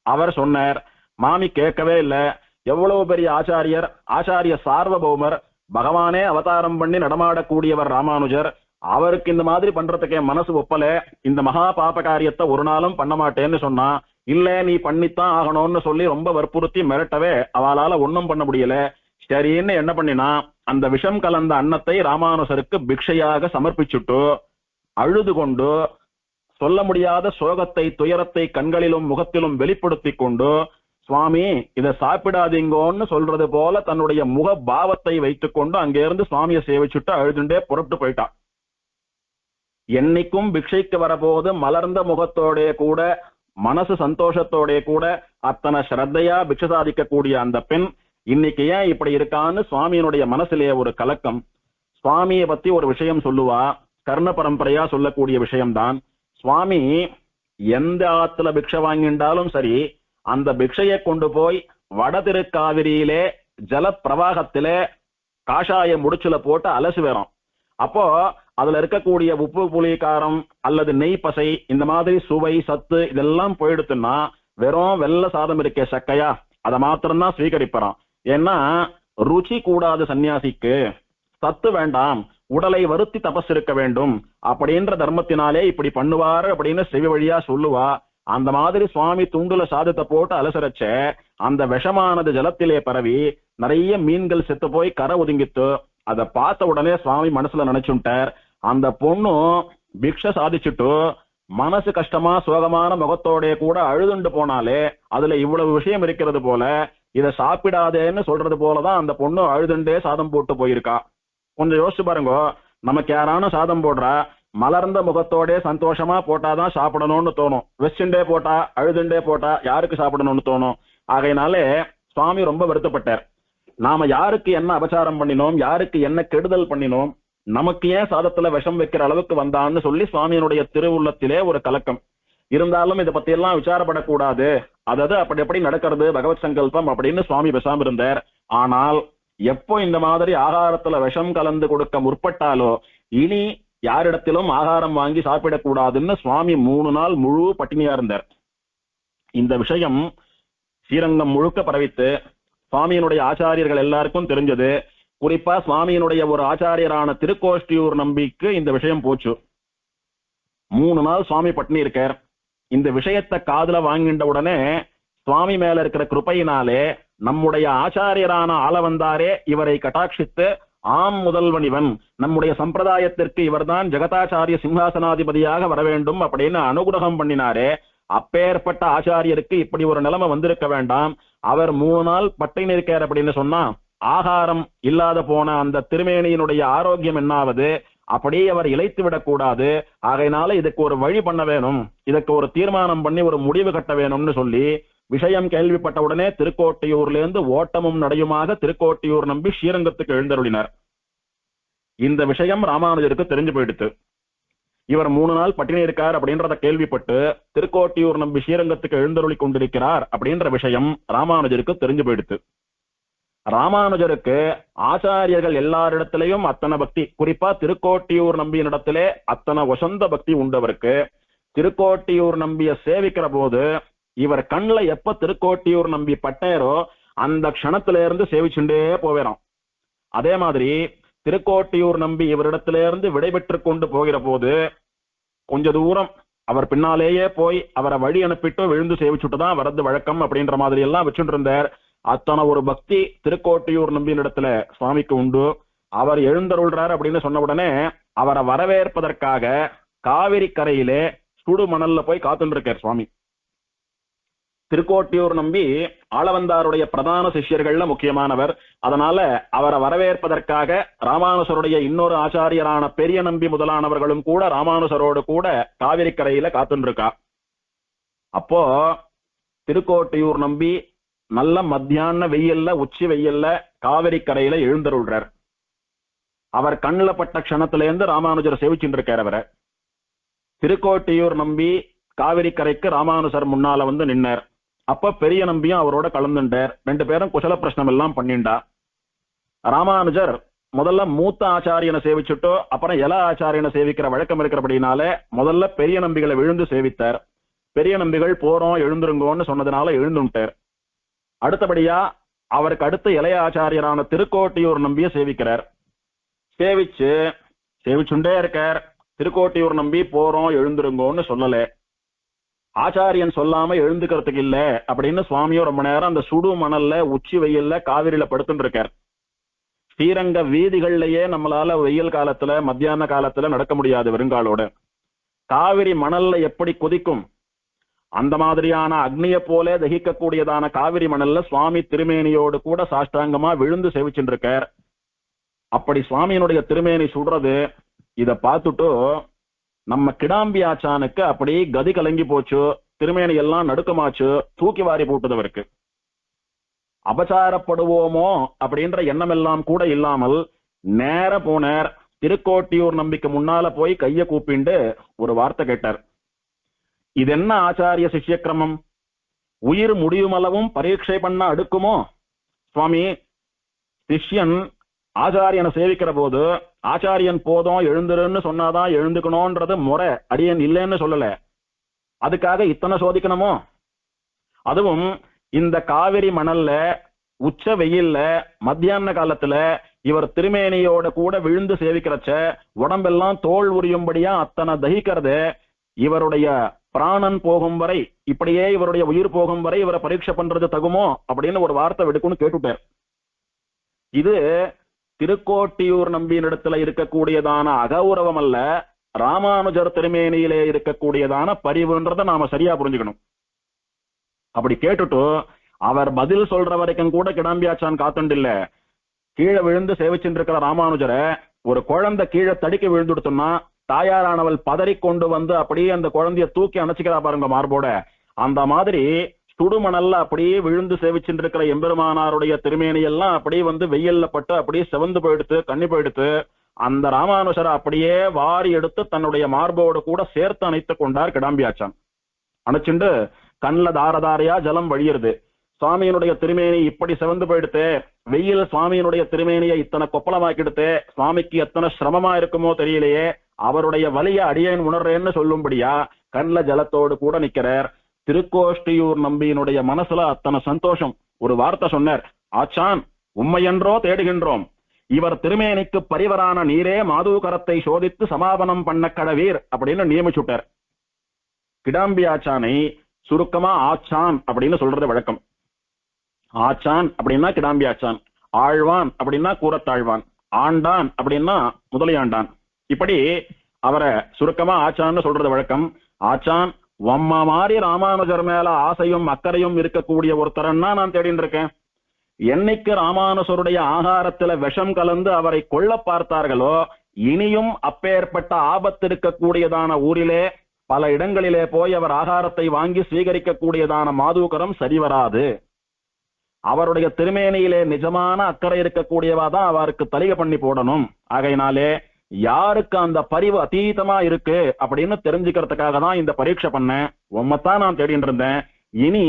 அவர் சொன்னார். மாமி கேட்கவே இல்லை. எவ்வளவு பெரிய ஆச்சாரியர், ஆச்சாரிய சார்வபௌமர், பகவானே அவதாரம் பண்ணி நடமாடக்கூடியவர் ராமானுஜர், அவருக்கு இந்த மாதிரி பண்றதுக்கே மனசு ஒப்பல. இந்த மகா பாப காரியத்தை ஒரு நாளும் பண்ண மாட்டேன்னு சொன்னா, இல்ல நீ பண்ணித்தான் ஆகணும்னு சொல்லி ரொம்ப வற்புறுத்தி மிரட்டவே அவளால ஒன்னும் பண்ண முடியல. சரின்னு என்ன பண்ணினா, அந்த விஷம் கலந்த அன்னத்தை ராமானுஜருக்கு பிக்ஷையாக சமர்ப்பிச்சுட்டு அழுது கொண்டு சொல்ல முடியாத சோகத்தை துயரத்தை கண்களிலும் முகத்திலும் வெளிப்படுத்தி கொண்டு, சுவாமி இதை சாப்பிடாதீங்கன்னு சொல்றது போல தன்னுடைய முக பாவத்தை வைத்துக் கொண்டு அங்கிருந்து சுவாமியை சேவிச்சுட்டு அழுதுண்டே புறப்பட்டு போயிட்டான். என்னைக்கும் பிக்ஷைக்கு வரபோது மலர்ந்த முகத்தோட கூட மனசு சந்தோஷத்தோட கூட அத்தனை ஸ்ரத்தையா பிக்ஷை சாதிக்கக்கூடிய அந்த பெண் இன்னைக்கு ஏன் இப்படி இருக்கான்னு சுவாமியினுடைய மனசுலயே ஒரு கலக்கம். சுவாமியை பத்தி ஒரு விஷயம் சொல்லுவா, கர்ண பரம்பரையா சொல்லக்கூடிய விஷயம்தான். சுவாமி எந்த ஆத்துல பிக்ஷை வாங்கிண்டாலும் சரி, அந்த பிக்ஷையை கொண்டு போய் வட திருக்காவிரியிலே ஜல பிரவாகத்திலே காஷாய முடிச்சுல போட்டு அலசி வரும். அப்போ அதுல இருக்கக்கூடிய உப்பு புளி காரம் அல்லது நெய் பசை இந்த மாதிரி சுவை சத்து இதெல்லாம் போயிடுத்துன்னா வெறும் வெள்ள சாதம் இருக்கே சக்கையா அதை மாத்திரம்தான் ஸ்வீகரிப்பறான். ஏன்னா ருச்சி கூடாது சன்னியாசிக்கு, சத்து வேண்டாம், உடலை வருத்தி தபஸ் இருக்க வேண்டும் அப்படின்ற தர்மத்தினாலே இப்படி பண்ணுவாரு அப்படின்னு செவி வழியா சொல்லுவா. அந்த மாதிரி சுவாமி துண்டுல சாதத்தை போட்டு அலசரச்ச அந்த விஷமானது ஜலத்திலே பரவி நிறைய மீன்கள் செத்து போய் கரை ஒதுங்கித்து. அதை பார்த்த உடனே சுவாமி மனசுல நினைச்சுட்டார், அந்த பொண்ணு பிக்ஷை சாதிச்சுட்டு மனசு கஷ்டமா சோகமான முகத்தோட கூட அழுதுண்டு போனாலே அதுல இவ்வளவு விஷயம் இருக்கிறது போல, இதை சாப்பிடாதேன்னு சொல்றது போலதான் அந்த பொண்ணு அழுதுண்டே சாதம் போட்டு போயிருக்கா. கொஞ்சம் யோசிச்சு பாருங்க, நமக்கு யாரான சாதம் போடுறா மலர்ந்த முகத்தோட சந்தோஷமா போட்டாதான் சாப்பிடணும்னு தோணும். வெச்சுண்டே போட்டா அழுதுண்டே போட்டா யாருக்கு சாப்பிடணும்னு தோணும். ஆகையினாலே சுவாமி ரொம்ப வருத்தப்பட்டார். நாம யாருக்கு என்ன அபச்சாரம் பண்ணினோம், யாருக்கு என்ன கெடுதல் பண்ணினோம், நமக்கு ஏன் சாதத்துல விஷம் வைக்கிற அளவுக்கு வந்தான்னு சொல்லி சுவாமியினுடைய திருவுள்ளத்திலே ஒரு கலக்கம். இருந்தாலும் இதை பத்தி எல்லாம் விசாரப்படக்கூடாது, அதாவது அப்படி எப்படி நடக்கிறது பகவத் சங்கல்பம் அப்படின்னு சுவாமி பேசாம இருந்தார். ஆனால் எப்போ இந்த மாதிரி ஆகாரத்துல விஷம் கலந்து கொடுக்க முற்பட்டாலோ இனி யாரிடத்திலும் ஆகாரம் வாங்கி சாப்பிடக்கூடாதுன்னு சுவாமி 3 நாள் முழு பட்டினியா இருந்தார். இந்த விஷயம் ஸ்ரீரங்கம் முழுக்க பரவித்து சுவாமியினுடைய ஆச்சாரியர்கள் எல்லாருக்கும் தெரிஞ்சது. குறிப்பா சுவாமியினுடைய ஒரு ஆச்சாரியரான திருக்கோஷ்டியூர் நம்பிக்கு இந்த விஷயம் போச்சு. 3 நாள் சுவாமி பட்டினி இருக்கார். இந்த விஷயத்தை காதுல வாங்கின்ற உடனே சுவாமி மேல இருக்கிற கிருபையினாலே நம்முடைய ஆச்சாரியரான ஆளவந்தாரே இவரை கட்டாட்சித்து, ஆம் முதல்வன் இவன், நம்முடைய சம்பிரதாயத்திற்கு இவர்தான் ஜெகதாச்சாரிய சிம்ஹாசனாதிபதியாக வர வேண்டும் அப்படின்னு அனுகிரகம் பண்ணினாரே. அப்பேற்பட்ட ஆச்சாரியருக்கு இப்படி ஒரு நிலைமை வந்திருக்க வேண்டாம். அவர் 3 நாள் பட்டினி இருக்கார் அப்படின்னு சொன்னா ஆகாரம் இல்லாத போன அந்த திருமேனியினுடைய ஆரோக்கியம் என்னாவது, அப்படியே அவர் இழைத்து விடக்கூடாது. ஆகையினால இதுக்கு ஒரு வழி பண்ண வேணும், இதுக்கு ஒரு தீர்மானம் பண்ணி ஒரு முடிவு கட்ட வேணும்னு சொல்லி விஷயம் கேள்விப்பட்ட உடனே திருக்கோட்டியூர்ல இருந்து ஓட்டமும் நடையுமாக திருக்கோட்டியூர் நம்பி ஸ்ரீரங்கத்துக்கு எழுந்தருளினார். இந்த விஷயம் ராமானுஜருக்கு தெரிஞ்சு போயிடுத்து. இவர் 3 நாள் பட்டினி இருக்கார் அப்படின்றத கேள்விப்பட்டு திருக்கோட்டியூர் நம்பி ஸ்ரீரங்கத்துக்கு எழுந்தருளி கொண்டிருக்கிறார் அப்படின்ற விஷயம் ராமானுஜருக்கு தெரிஞ்சு போயிடுத்து. ராமானுஜருக்கு ஆச்சாரியர்கள் எல்லாரிடத்திலையும் அத்தனை பக்தி, குறிப்பா திருக்கோட்டியூர் நம்பியினிடத்திலே அத்தனை வசந்த பக்தி உண்டவருக்கு. திருக்கோட்டியூர் நம்பிய சேவிக்கிற போது இவர் கண்ணுல எப்ப திருக்கோட்டியூர் நம்பி பட்டேரோ அந்த க்ஷணத்தில இருந்து சேவிச்சுட்டே போவேறாம். அதே மாதிரி திருக்கோட்டியூர் நம்பி இவரிடத்தில இருந்து விடைபெற்று கொண்டு போகிற போது கொஞ்ச தூரம் அவர் பின்னாலேயே போய் அவரை வழி அனுப்பிட்டு விழுந்து சேவிச்சுட்டுதான் வரது வழக்கம் அப்படின்ற மாதிரி எல்லாம் வச்சுட்டு இருந்தார். அத்தனை ஒரு பக்தி திருக்கோட்டியூர் நம்பியின் இடத்துல சுவாமிக்கு உண்டு. அவர் எழுந்தருள்றார் அப்படின்னு சொன்ன உடனே அவரை வரவேற்பதற்காக காவிரி கரையிலே சுடு மணல்ல போய் காத்துட்டு இருக்கார் சுவாமி. திருக்கோட்டியூர் நம்பி ஆளவந்தாருடைய பிரதான சிஷ்யர்கள்ல முக்கியமானவர். அதனால அவரை வரவேற்பதற்காக ராமானுசருடைய இன்னொரு ஆச்சாரியரான பெரிய நம்பி முதலானவர்களும் கூட ராமானுசரோடு கூட காவிரி கரையில காத்துருக்கா. அப்போ திருக்கோட்டியூர் நம்பி நல்ல மத்தியான வெயில்ல, உச்சி வெயில்ல காவிரி கரையில எழுந்தருள்றார். அவர் கண்ணுல பட்ட க்ஷணத்திலேருந்து ராமானுஜர் சேவிச்சுட்டு இருக்கார். அவரை திருக்கோட்டியூர் நம்பி காவிரி கரைக்கு ராமானுஜர் முன்னால வந்து நின்னார். அப்ப பெரிய நம்பியும் அவரோட கலந்துட்டார். ரெண்டு பேரும் குசல பிரச்சனம் எல்லாம் பண்ணிண்டா. ராமானுஜர் முதல்ல மூத்த ஆச்சாரியனை சேவிச்சுட்டோ அப்புறம் இள ஆச்சாரியனை சேவிக்கிற வழக்கம் இருக்கிறபடினால முதல்ல பெரிய நம்பிகளை விழுந்து சேவித்தார். பெரிய நம்பிகள் போறோம் எழுந்துருங்கோன்னு சொன்னதுனால எழுந்துட்டார். அடுத்தபடியா அவருக்கு அடுத்து இளைய ஆச்சாரியரான திருக்கோட்டியூர் நம்பியை சேவிக்கிறார். சேவிச்சுண்டே இருக்கார். திருக்கோட்டியூர் நம்பி போறோம் எழுந்துருங்கோன்னு சொல்லல. ஆச்சாரியன் சொல்லாம எழுந்துக்கிறதுக்கு இல்ல அப்படின்னு சுவாமியோ ரொம்ப நேரம் அந்த சுடு மணல்ல உச்சி வெயில்ல காவிரியில படுத்துட்டு இருக்கார். ஸ்ரீரங்க வீதிகள்லயே நம்மளால வெயில் காலத்துல மத்தியான காலத்துல நடக்க முடியாது வெறுங்காலோட. காவிரி மணல்ல எப்படி கொதிக்கும் அந்த மாதிரியான அக்னிய போல தகிக்கக்கூடியதான காவிரி மணல்ல சுவாமி திருமேனியோடு கூட சாஷ்டாங்கமா விழுந்து சேவிச்சுட்டு இருக்கார். அப்படி சுவாமியினுடைய திருமேனி சுடுறது இத பார்த்துட்டு நம்ம கிடாம்பி ஆச்சானுக்கு அப்படி கதி கலங்கி போச்சு. திருமேனி எல்லாம் நடுக்கமாச்சு. தூக்கி வாரி போட்டதவருக்கு அபச்சாரப்படுவோமோ அப்படின்ற எண்ணம் எல்லாம் கூட இல்லாமல் நேர போனார். திருக்கோட்டியூர் நம்பிக்கு முன்னால போய் கைய கூப்பிண்டு ஒரு வார்த்தை கேட்டார். இது என்ன ஆச்சாரிய சிஷ்யக்கிரமம்? உயிர் முடியுமளவும் பரீட்சை பண்ண அடுக்குமோ? சுவாமி, சிஷ்யன் ஆச்சாரியனை சேவிக்கிற போது ஆச்சாரியன் போதும் எழுந்துருன்னு சொன்னாதான் எழுந்துக்கணும்ன்றது முறை. அடியன் இல்லைன்னு சொல்லல. அதுக்காக இத்தனை சோதிக்கணுமோ? அதுவும் இந்த காவிரி மணல்ல உச்ச வெயில்ல மத்தியான காலத்துல இவர் திருமேனியோட கூட விழுந்து சேவிக்கிறச்ச உடம்பெல்லாம் தோல் உரியும்படியா அத்தனை தகிக்கிறது. இவருடைய பிராணன் போகும் வரை, இப்படியே இவருடைய உயிர் போகும் வரை இவரை பரீட்சை பண்றது தகுமோ அப்படின்னு ஒரு வார்த்தை விடுக்குன்னு கேட்டுட்டார். இது திருக்கோட்டியூர் நம்பியினிடத்துல இருக்கக்கூடியதான அகௌரவம் அல்ல, ராமானுஜர் திருமேனியிலே இருக்கக்கூடியதான பரிவுன்றத நாம சரியா புரிஞ்சுக்கணும். அப்படி கேட்டுட்டு அவர் பதில் சொல்ற வரைக்கும் கூட கிடாம்பியாச்சான் காத்துண்டு இல்ல. கீழே விழுந்து சேவிச்சுட்டு இருக்கிற ராமானுஜரை ஒரு குழந்தை கீழே தடிக்க விழுந்துடுத்துன்னா தாயாரானவள் பதறி கொண்டு வந்து அப்படியே அந்த குழந்தைய தூக்கி அணைச்சிக்கிறா பாருங்க மார்போட. அந்த மாதிரி சுடுமணல்ல அப்படியே விழுந்து சேவிச்சுட்டு இருக்கிற எம்பெருமானாருடைய திருமேனி எல்லாம் அப்படியே வந்து வெயில்ல பட்டு அப்படியே செவந்து போயிடுத்து, கண்ணி போயிடுத்து. அந்த ராமானுஜரை அப்படியே வாரி எடுத்து தன்னுடைய மார்போடு கூட சேர்த்து அணைத்து கொண்டார் கிடாம்பியாச்சான். அணைச்சுண்டு கண்ணுல தாரதாரையா ஜலம் வழியிருது. சுவாமியினுடைய திருமேனி இப்படி செவந்து போயிடுத்து, வெயில் சுவாமியினுடைய திருமேனியை இத்தனை கொப்பளமாக்கிடுத்து, சுவாமிக்கு எத்தனை சிரமமா இருக்குமோ தெரியலையே, அவருடைய வலிய அடியேன் உணர்றேன்னு சொல்லும்படியா கண்ல ஜலத்தோடு கூட நிக்கிறார். திருக்கோஷ்டியூர் நம்பியினுடைய மனசுல அத்தனை சந்தோஷம். ஒரு வார்த்தை சொன்னார், ஆச்சான் உம்மையென்றோ தேடுகின்றோம், இவர் திருமேனிக்கு பரிவரான நீரே மாதூகரத்தை சோதித்து சமாபனம் பண்ண கடவீர் அப்படின்னு நியமிச்சுட்டார். கிடாம்பி ஆச்சானை சுருக்கமா ஆச்சான் அப்படின்னு சொல்றது வழக்கம். ஆச்சான் அப்படின்னா கிடாம்பி ஆச்சான், ஆழ்வான் அப்படின்னா கூரத்தாழ்வான், ஆண்டான் அப்படின்னா முதலியாண்டான். இப்படி அவரை சுருக்கமா ஆச்சான்னு சொல்றது வழக்கம். ஆச்சான் வம்ம மாதிரி ராமானுஜர் மேல ஆசையும் அக்கறையும் இருக்கக்கூடிய ஒருத்தரன்னா நான் தேடிட்டு இருக்கேன். என்னைக்கு ராமானுஜருடைய ஆகாரத்துல விஷம் கலந்து அவரை கொல்ல பார்த்தார்களோ, இனியும் அப்பேற்பட்ட ஆபத்து இருக்கக்கூடியதான ஊரிலே பல இடங்களிலே போய் அவர் ஆகாரத்தை வாங்கி ஸ்வீகரிக்கக்கூடியதான மாதூகரம் சரிவராது. அவருடைய திருமேனியிலே நிஜமான அக்கறை இருக்கக்கூடியவாதான் அவருக்கு தலிகை பண்ணி போடணும். ஆகையினாலே யாருக்கு அந்த பரிவு அதீதமா இருக்கு அப்படின்னு தெரிஞ்சுக்கிறதுக்காக தான் இந்த பரீட்சை பண்ணேன். உம்மத்தான் நான் தேடிட்டு இருந்தேன். இனி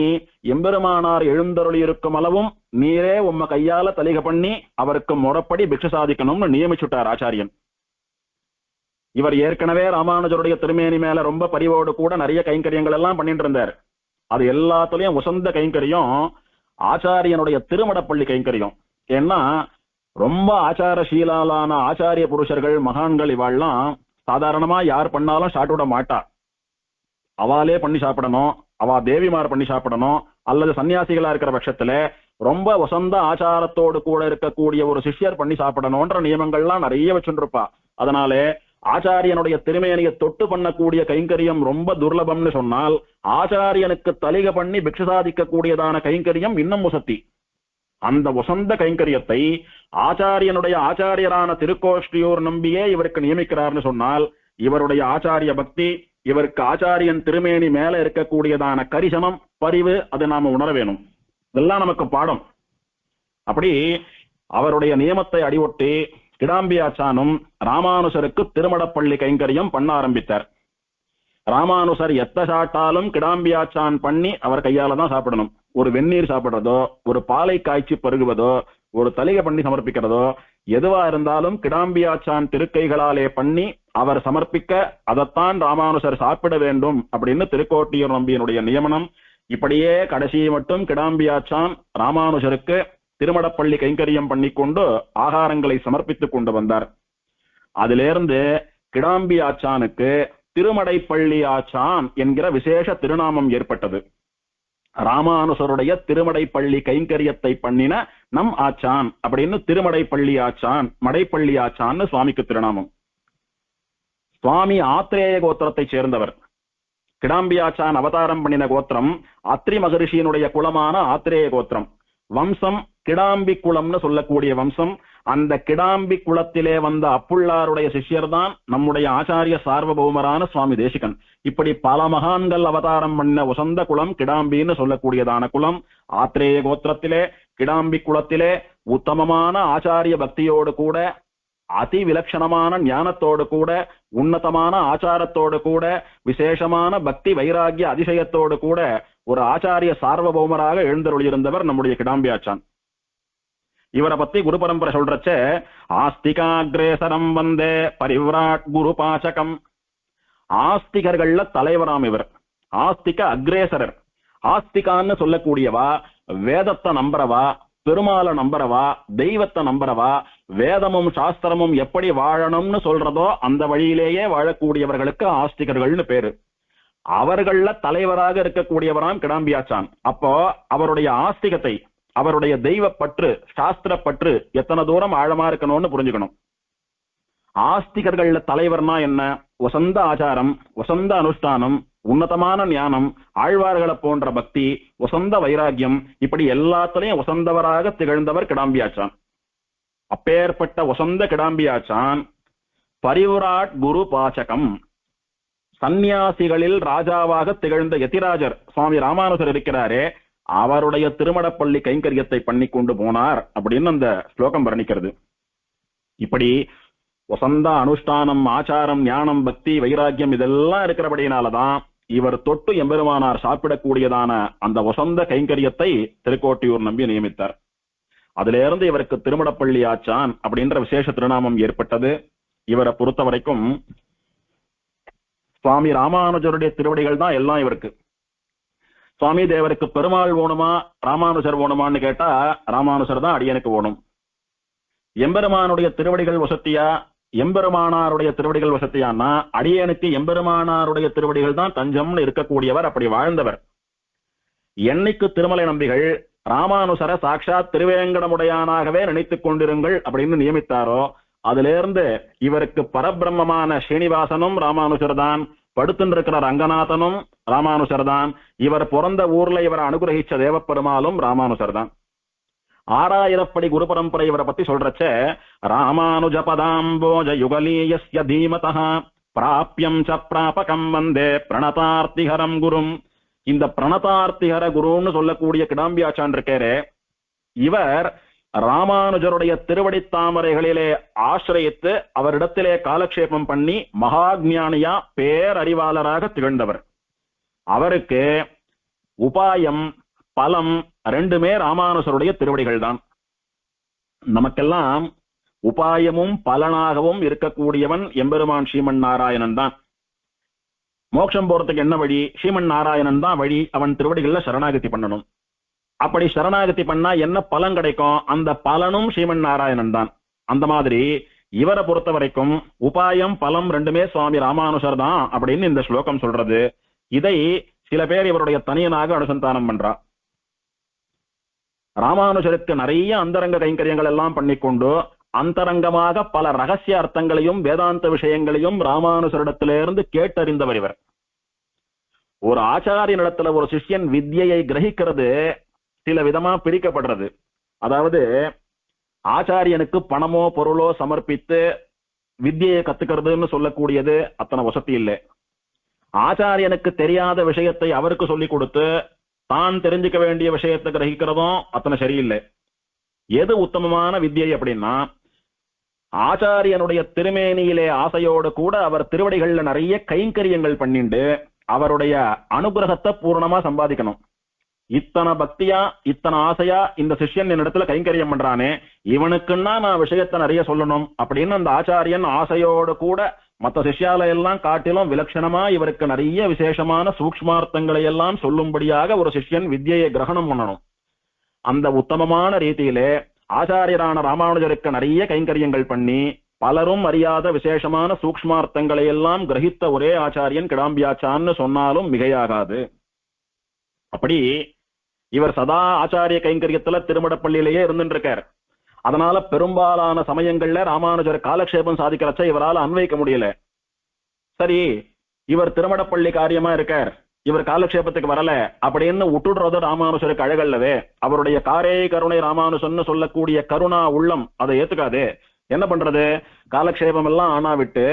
எம்பெருமானார் எழுந்தருளி இருக்கும் அளவும் நீரே உம்ம கையால தலிகை பண்ணி அவருக்கு முறைப்படி பிக்ஷை சாதிக்கணும்னு நியமிச்சுட்டார் ஆச்சாரியன். இவர் ஏற்கனவே ராமானுஜருடைய திருமேனி மேல ரொம்ப பரிவோடு கூட நிறைய கைங்கரியங்கள் எல்லாம் பண்ணிட்டு இருந்தார். அது எல்லாத்துலயும் உசந்த கைங்கரியம் ஆச்சாரியனுடைய திருமடப்பள்ளி கைங்கரியம். ஏன்னா ரொம்ப ஆச்சாரசீலான ஆச்சாரிய புருஷர்கள் மகான்கள் இவாள்லாம் சாதாரணமா யார் பண்ணாலும் சாப்பிட விட மாட்டா. அவாலே பண்ணி சாப்பிடணும், அவா தேவிமார் பண்ணி சாப்பிடணும், அல்லது சன்னியாசிகளா இருக்கிற பட்சத்துல ரொம்ப வசந்த ஆச்சாரத்தோடு கூட இருக்கக்கூடிய ஒரு சிஷ்யர் பண்ணி சாப்பிடணும்ன்ற நியமங்கள்லாம் நிறைய வச்சுருப்பா. அதனாலே ஆச்சாரியனுடைய திருமேனியை தொட்டு பண்ணக்கூடிய கைங்கரியம் ரொம்ப துர்லபம்னு சொன்னால், ஆச்சாரியனுக்கு தலிக பண்ணி பிக்ஷ சாதிக்கக்கூடியதான கைங்கரியம் இன்னும் உசத்தி. அந்த உசந்த கைங்கரியத்தை ஆச்சாரியனுடைய ஆச்சாரியரான திருக்கோஷ்டியூர் நம்பியே இவருக்கு நியமிக்கிறார்னு சொன்னால், இவருடைய ஆச்சாரிய பக்தி, இவருக்கு ஆச்சாரியன் திருமேனி மேல இருக்கக்கூடியதான கரிசனம், பரிவு, அதை நாம உணர வேணும். இதெல்லாம் நமக்கு பாடம். அப்படி அவருடைய நியமத்தை அடிவொட்டி கிடாம்பியாச்சானும் ராமானுசருக்கு திருமடப்பள்ளி கைங்கரியம் பண்ண ஆரம்பித்தார். ராமானுசர் எத்த சாட்டாலும் கிடாம்பியாச்சான் பண்ணி அவர் கையால தான் சாப்பிடணும். ஒரு வெந்நீர் சாப்பிடுறதோ, ஒரு பாலை காய்ச்சி பருகுவதோ, ஒரு தலிகை பண்ணி சமர்ப்பிக்கிறதோ, எதுவா இருந்தாலும் கிடாம்பியாச்சான் திருக்கைகளாலே பண்ணி அவர் சமர்ப்பிக்க அதைத்தான் ராமானுசர் சாப்பிட வேண்டும் அப்படின்னு திருக்கோட்டியூர் நம்பியினுடைய நியமனம். இப்படியே கடைசி மட்டும் கிடாம்பியாச்சான் ராமானுஜருக்கு திருமடப்பள்ளி கைங்கரியம் பண்ணிக்கொண்டு ஆகாரங்களை சமர்ப்பித்துக் கொண்டு வந்தார். அதிலிருந்து கிடாம்பியாச்சானுக்கு திருமடைப்பள்ளி ஆச்சான் என்கிற விசேஷ திருநாமம் ஏற்பட்டது. ராமானுசருடைய திருமடைப்பள்ளி கைங்கரியத்தை பண்ணின நம் ஆச்சான் அப்படின்னு திருமடைப்பள்ளி ஆச்சான், மடைப்பள்ளி ஆச்சான்னு சுவாமிக்கு திருநாமம். சுவாமி ஆத்ரேய கோத்திரத்தை சேர்ந்தவர். கிடாம்பியாச்சான் அவதாரம் பண்ணின கோத்திரம் அத்ரி மகரிஷியினுடைய குலமான ஆத்ரேய கோத்திரம். வம்சம் கிடாம்பி குலம்னு சொல்லக்கூடிய வம்சம். அந்த கிடாம்பி குலத்திலே வந்த அப்புள்ளாருடைய சிஷ்யர் தான் நம்முடைய ஆச்சாரிய சார்வபௌமரான சுவாமி தேசிகன். இப்படி பல மகான்கள் அவதாரம் பண்ண உசந்த குலம் கிடாம்பின்னு சொல்லக்கூடியதான குலம். ஆத்ரேய கோத்திரத்திலே கிடாம்பி குலத்திலே உத்தமமான ஆச்சாரிய பக்தியோடு கூட, அதி விலட்சணமான ஞானத்தோடு கூட, உன்னதமான ஆச்சாரத்தோடு கூட, விசேஷமான பக்தி வைராகிய அதிசயத்தோடு கூட ஒரு ஆச்சாரிய சார்வபௌமராக எழுந்தருளியிருந்தவர் நம்முடைய கிடாம்பியாச்சான். இவரை பத்தி குரு பரம்பரை சொல்றச்ச, ஆஸ்திகாகிரேசரம் வந்தே பரிவ்ராட் குரு பாசகம். ஆஸ்திகர்கள்ல தலைவராம் இவர். ஆஸ்திக அக்ரேசரர். ஆஸ்திகான்னு சொல்லக்கூடியவா வேதத்தை நம்புறவா, பெருமாளை நம்புறவா, தெய்வத்தை நம்புறவா, வேதமும் சாஸ்திரமும் எப்படி வாழணும்னு சொல்றதோ அந்த வழியிலேயே வாழக்கூடியவர்களுக்கு ஆஸ்திகர்கள்னு பேரு. அவர்கள தலைவராக இருக்கக்கூடியவராம் கிடாம்பியாச்சான். அப்போ அவருடைய ஆஸ்திகத்தை, அவருடைய தெய்வ பற்று, சாஸ்திர பற்று எத்தனை தூரம் ஆழமா இருக்கணும்னு புரிஞ்சுக்கணும். ஆஸ்திகர்கள்ல தலைவர்னா என்ன? வசந்த ஆச்சாரம், வசந்த அனுஷ்டானம், உன்னதமான ஞானம், ஆழ்வார்களை போன்ற பக்தி, வசந்த வைராகியம், இப்படி எல்லாத்திலையும் வசந்தவராக திகழ்ந்தவர் கிடாம்பியாச்சான். அப்பேற்பட்ட வசந்த கிடாம்பியாச்சான் பரிவுராட் குரு பாசகம். சந்நியாசிகளில் ராஜாவாக திகழ்ந்த யதிராஜர் சுவாமி ராமானுஜர் இருக்கிறாரே, அவருடைய திருமடப்பள்ளி கைங்கரியத்தை பண்ணி கொண்டு போனார் அப்படின்னு அந்த ஸ்லோகம் வர்ணிக்கிறது. இப்படி வசந்த அனுஷ்டானம், ஆச்சாரம், ஞானம், பக்தி, வைராக்கியம் இதெல்லாம் இருக்கிறபடியினாலதான் இவர் தொட்டு எம்பெருமானார் சாப்பிடக்கூடியதான அந்த வசந்த கைங்கரியத்தை திருக்கோட்டியூர் நம்பி நியமித்தார். அதுல இருந்து இவருக்கு திருமடப்பள்ளி ஆச்சான் அப்படின்ற விசேஷ திருநாமம் ஏற்பட்டது. இவரை பொறுத்த வரைக்கும் சுவாமி ராமானுஜருடைய திருவடிகள் தான் எல்லாம் இவருக்கு. சுவாமி தேவருக்கு பெருமாள் வேணுமா ராமானுஜர் வேணுமான்னு கேட்டா ராமானுஜர் தான் அடியனுக்கு வேணும். எம்பெருமானுடைய திருவடிகள் வசத்தியா, எம்பெருமானாருடைய திருவடிகள் வசத்தியானா அடியனுக்கு எம்பெருமானாருடைய திருவடிகள் தான் தஞ்சம்னு இருக்கக்கூடியவர். அப்படி வாழ்ந்தவர். என்னைக்கு திருமலை நம்பிகள் ராமானுசர சாட்சாத் திருவேங்கடமுடையானாகவே நினைத்துக் கொண்டிருங்கள் அப்படின்னு நியமித்தாரோ, அதுல இருந்து இவருக்கு பரபிரம்மமான ஸ்ரீனிவாசனும் ராமானுஜர் தான், படுத்துருக்கிற ரங்கநாதனும் ராமானுஜர் தான், இவர் பிறந்த ஊர்ல இவரை அனுகிரகிச்ச தேவப்பெருமாளும் ராமானுஜர் தான். 6000 படி குரு பரம்பரை இவரை பத்தி சொல்றச்ச, ராமானுஜ பதாம்போஜ யுகலீயஸ்ய தீமதஹ பிராப்யம் ச பிராபகம் வந்தே பிரணதார்த்திஹரம் குரும். இந்த பிரணதார்த்திஹர குருன்னு சொல்லக்கூடிய கிடாம்பியாச்சான் இருக்காரே, இவர் ராமானுஜருடைய திருவடி தாமரைகளிலே ஆசிரியத்து அவரிடத்திலே காலக்ஷேபம் பண்ணி மகாஜ்ஞானியா பேரறிவாளராக திகழ்ந்தவர். அவருக்கு உபாயம் பலம் ரெண்டுமே ராமானுஜருடைய திருவடிகள் தான். நமக்கெல்லாம் உபாயமும் பலனாகவும் இருக்கக்கூடியவன் எம்பெருமான் ஸ்ரீமன் நாராயணன் தான். மோட்சம் போறதுக்கு என்ன வழி? ஸ்ரீமன் நாராயணன் தான் வழி. அவன் திருவடிகள்ல சரணாகதி பண்ணணும். அப்படி சரணாகதி பண்ணா என்ன பலன் கிடைக்கும்? அந்த பலனும் ஸ்ரீமன் நாராயணன் தான். அந்த மாதிரி இவரை பொறுத்த வரைக்கும் உபாயம் பலம் ரெண்டுமே சுவாமி ராமானுஜர் தான் அப்படின்னு இந்த ஸ்லோகம் சொல்றது. இதை சில பேர் இவருடைய தனியனாக அனுசந்தானம் பண்றா. ராமானுஜருக்கு நிறைய அந்தரங்க கைங்கரியங்கள் எல்லாம் பண்ணிக்கொண்டு அந்தரங்கமாக பல ரகசிய அர்த்தங்களையும் வேதாந்த விஷயங்களையும் ராமானுஜரிடத்திலிருந்து கேட்டறிந்தவர் இவர். ஒரு ஆச்சாரியனிடத்துல ஒரு சிஷ்யன் வித்யை கிரகிக்கிறது சில விதமா பிரிக்கப்படுறது. அதாவது ஆச்சாரியனுக்கு பணமோ பொருளோ சமர்ப்பித்து வித்யை கத்துக்கிறதுன்னு சொல்லக்கூடியது அத்தனை வசதி இல்லை. ஆச்சாரியனுக்கு தெரியாத விஷயத்தை அவருக்கு சொல்லிக் கொடுத்து தான் தெரிஞ்சுக்க வேண்டிய விஷயத்தை கிரகிக்கிறதும் அத்தனை சரியில்லை. எது உத்தமமான வித்யை அப்படின்னா, ஆச்சாரியனுடைய திருமேனியிலே ஆசையோடு கூட அவர் திருவடிகள்ல நிறைய கைங்கரியங்கள் பண்ணிண்டு அவருடைய அனுகிரகத்தை பூர்ணமா சம்பாதிக்கணும். இத்தனை பக்தியா இத்தனை ஆசையா இந்த சிஷ்யன் என்னிடத்துல கைங்கரியம் பண்றானே, இவனுக்குன்னா நான் விஷயத்தை நிறைய சொல்லணும் அப்படின்னு அந்த ஆச்சாரியன் ஆசையோடு கூட மற்ற சிஷ்யால எல்லாம் காட்டிலும் விலட்சணமா இவருக்கு நிறைய விசேஷமான சூக்ஷ்மார்த்தங்களை எல்லாம் சொல்லும்படியாக ஒரு சிஷ்யன் வித்யை கிரகணம் பண்ணணும். அந்த உத்தமமான ரீதியிலே ஆச்சாரியரான ராமானுஜருக்கு நிறைய கைங்கரியங்கள் பண்ணி பலரும் அறியாத விசேஷமான சூக்ஷ்மார்த்தங்களை எல்லாம் கிரகித்த ஒரே ஆச்சாரியன் கிடாம்பியாச்சான்னு சொன்னாலும் மிகையாகாது. அப்படி இவர் சதா ஆச்சாரிய கைங்கரியத்துல திருமடப்பள்ளியிலேயே இருந்துட்டு இருக்கார். அதனால பெரும்பாலான சமயங்கள்ல ராமானுஜர் காலக்ஷேபம் சாதிக்கிறச்ச இவரால் அன்வைக்க முடியல. சரி, இவர் திருமடப்பள்ளி காரியமா இருக்கார், இவர் காலக்ஷேபத்துக்கு வரல அப்படின்னு விட்டுடுறது ராமானுஜருக்கு அழகல்லவே. அவருடைய காரே கருணை ராமானுஜன்னு சொல்லக்கூடிய கருணா உள்ளம் அதை ஏத்துக்காது. என்ன பண்றது? காலக்ஷேபம் எல்லாம் ஆனா விட்டு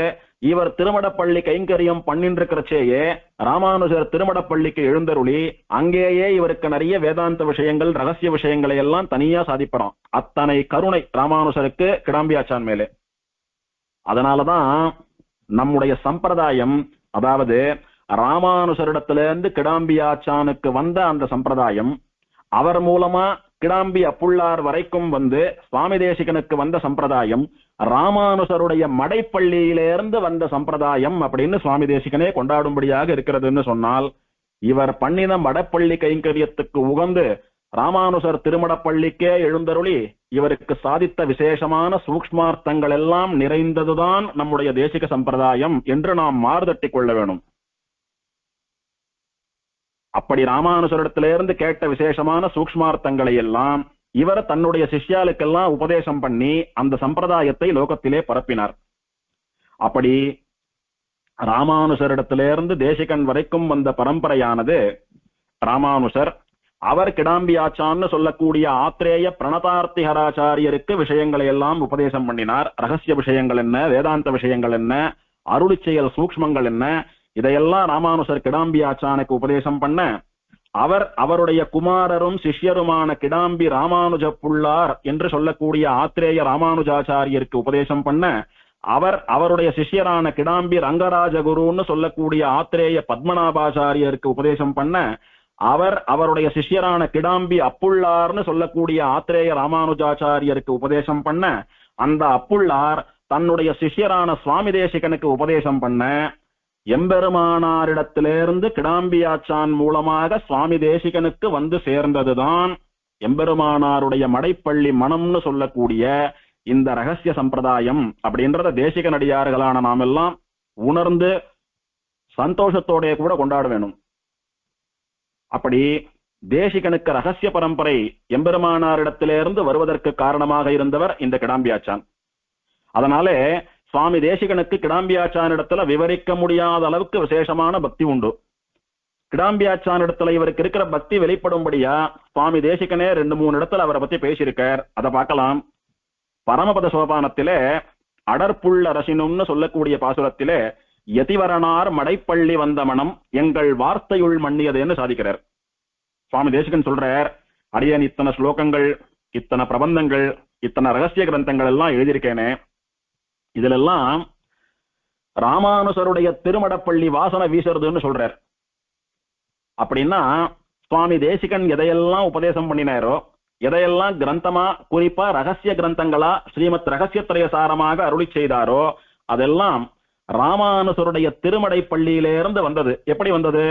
இவர் திருமடப்பள்ளி கைங்கரியம் பண்ணிட்டு இருக்கிறச்சேயே ராமானுஜர் திருமடப்பள்ளிக்கு எழுந்தருளி அங்கேயே இவருக்கு நிறைய வேதாந்த விஷயங்கள் ரகசிய விஷயங்களை எல்லாம் தனியா சாதிப்பறான். அத்தனை கருணை ராமானுஜருக்கு கிடாம்பியாச்சான் மேலே. அதனாலதான் நம்முடைய சம்பிரதாயம், அதாவது ராமானுஜரிடத்திலிருந்து கிடாம்பியாச்சானுக்கு வந்த அந்த சம்பிரதாயம், அவர் மூலமா கிடாம்பி அப்புள்ளார் வரைக்கும் வந்து சுவாமி தேசிகனுக்கு வந்த சம்பிரதாயம், ராமானுஜருடைய மடைப்பள்ளியிலிருந்து வந்த சம்பிரதாயம் அப்படின்னு சுவாமி தேசிகனே கொண்டாடும்படியாக இருக்கிறதுன்னு சொன்னால், இவர் பண்ணின மடப்பள்ளி கைங்கரியத்துக்கு உகந்து ராமானுஜர் திருமடப்பள்ளிக்கே எழுந்தருளி இவருக்கு சாதித்த விசேஷமான சூக்ஷ்மார்த்தங்கள் எல்லாம் நிறைந்ததுதான் நம்முடைய தேசிக சம்பிரதாயம் என்று நாம் மாறுதட்டி கொள்ள வேணும். அப்படி ராமானுஜரிடத்திலிருந்து கேட்ட விசேஷமான சூக்ஷ்மார்த்தங்களை எல்லாம் இவர் தன்னுடைய சிஷ்யாளுக்கெல்லாம் உபதேசம் பண்ணி அந்த சம்பிரதாயத்தை லோகத்திலே பரப்பினார். அப்படி ராமானுஜரிடத்திலிருந்து தேசிகன் வரைக்கும் வந்த பரம்பரையானது ராமானுஜர் அவர் கிடாம்பியாச்சான்னு சொல்லக்கூடிய ஆத்ரேய பிரணதார்த்திஹராச்சாரியருக்கு விஷயங்களை எல்லாம் உபதேசம் பண்ணினார். ரகசிய விஷயங்கள் என்ன, வேதாந்த விஷயங்கள் என்ன, அருளி செயல் சூக்ஷ்மங்கள் என்ன, இதையெல்லாம் ராமானுஜர் கிடாம்பியாச்சானுக்கு உபதேசம் பண்ண, அவர் அவருடைய குமாரரும் சிஷ்யருமான கிடாம்பி ராமானுஜ புள்ளார் என்று சொல்லக்கூடிய ஆத்ரேய ராமானுஜாச்சாரியருக்கு உபதேசம் பண்ண, அவர் அவருடைய சிஷ்யரான கிடாம்பி ரங்கராஜகுருன்னு சொல்லக்கூடிய ஆத்ரேய பத்மநாபாச்சாரியருக்கு உபதேசம் பண்ண, அவர் அவருடைய சிஷ்யரான கிடாம்பி அப்புள்ளார்னு சொல்லக்கூடிய ஆத்ரேய ராமானுஜாச்சாரியருக்கு உபதேசம் பண்ண, அந்த அப்புள்ளார் தன்னுடைய சிஷ்யரான சுவாமி தேசிகனுக்கு உபதேசம் பண்ண, எம்பெருமானாரிடத்திலிருந்து கிடாம்பியாச்சான் மூலமாக சுவாமி தேசிகனுக்கு வந்து சேர்ந்ததுதான் எம்பெருமானாருடைய மடைப்பள்ளி மனம்னு சொல்லக்கூடிய இந்த ரகசிய சம்பிரதாயம் அப்படின்றத தேசிகனடியார்களான நாம் எல்லாம் உணர்ந்து சந்தோஷத்தோட கூட கொண்டாட வேணும். அப்படி தேசிகனுக்கு ரகசிய பரம்பரை எம்பெருமானாரிடத்திலிருந்து வருவதற்கு காரணமாக இருந்தவர் இந்த கிடாம்பியாச்சான். அதனாலே சுவாமி தேசிகனுக்கு கிடாம்பியாச்சான் இடத்துல விவரிக்க முடியாத அளவுக்கு விசேஷமான பக்தி உண்டு. கிடாம்பியாச்சான் இடத்துல இவருக்கு இருக்கிற பக்தி வெளிப்படும்படியா சுவாமி தேசிகனே 2-3 இடத்துல அவரை பத்தி பேசியிருக்கார். அதை பார்க்கலாம். பரமபத சோபானத்திலே அடற்புள்ள அரசினும்னு சொல்லக்கூடிய பாசுரத்திலே யதிவரனார் மடைப்பள்ளி வந்த மனம் எங்கள் வார்த்தையுள் மன்னியதுன்னு சாதிக்கிறார். சுவாமி தேசிகன் சொல்றார், அடியன் இத்தனை ஸ்லோகங்கள், இத்தனை பிரபந்தங்கள், இத்தனை ரகசிய கிரந்தங்கள் எல்லாம் எழுதியிருக்கேனே, இதுலெல்லாம் ராமானுஜருடைய திருமடப்பள்ளி வாசனை வீசுறதுன்னு சொல்றார். அப்படின்னா சுவாமி தேசிகன் எதையெல்லாம் உபதேசம் பண்ணினாரோ, எதையெல்லாம் கிரந்தமா குறிப்பா ரகசிய கிரந்தங்களா ஸ்ரீமத் ரகசியத்திரய சாரமாக அருளி செய்தாரோ அதெல்லாம் ராமானுஜருடைய திருமடை பள்ளியிலிருந்து வந்தது. எப்படி வந்தது?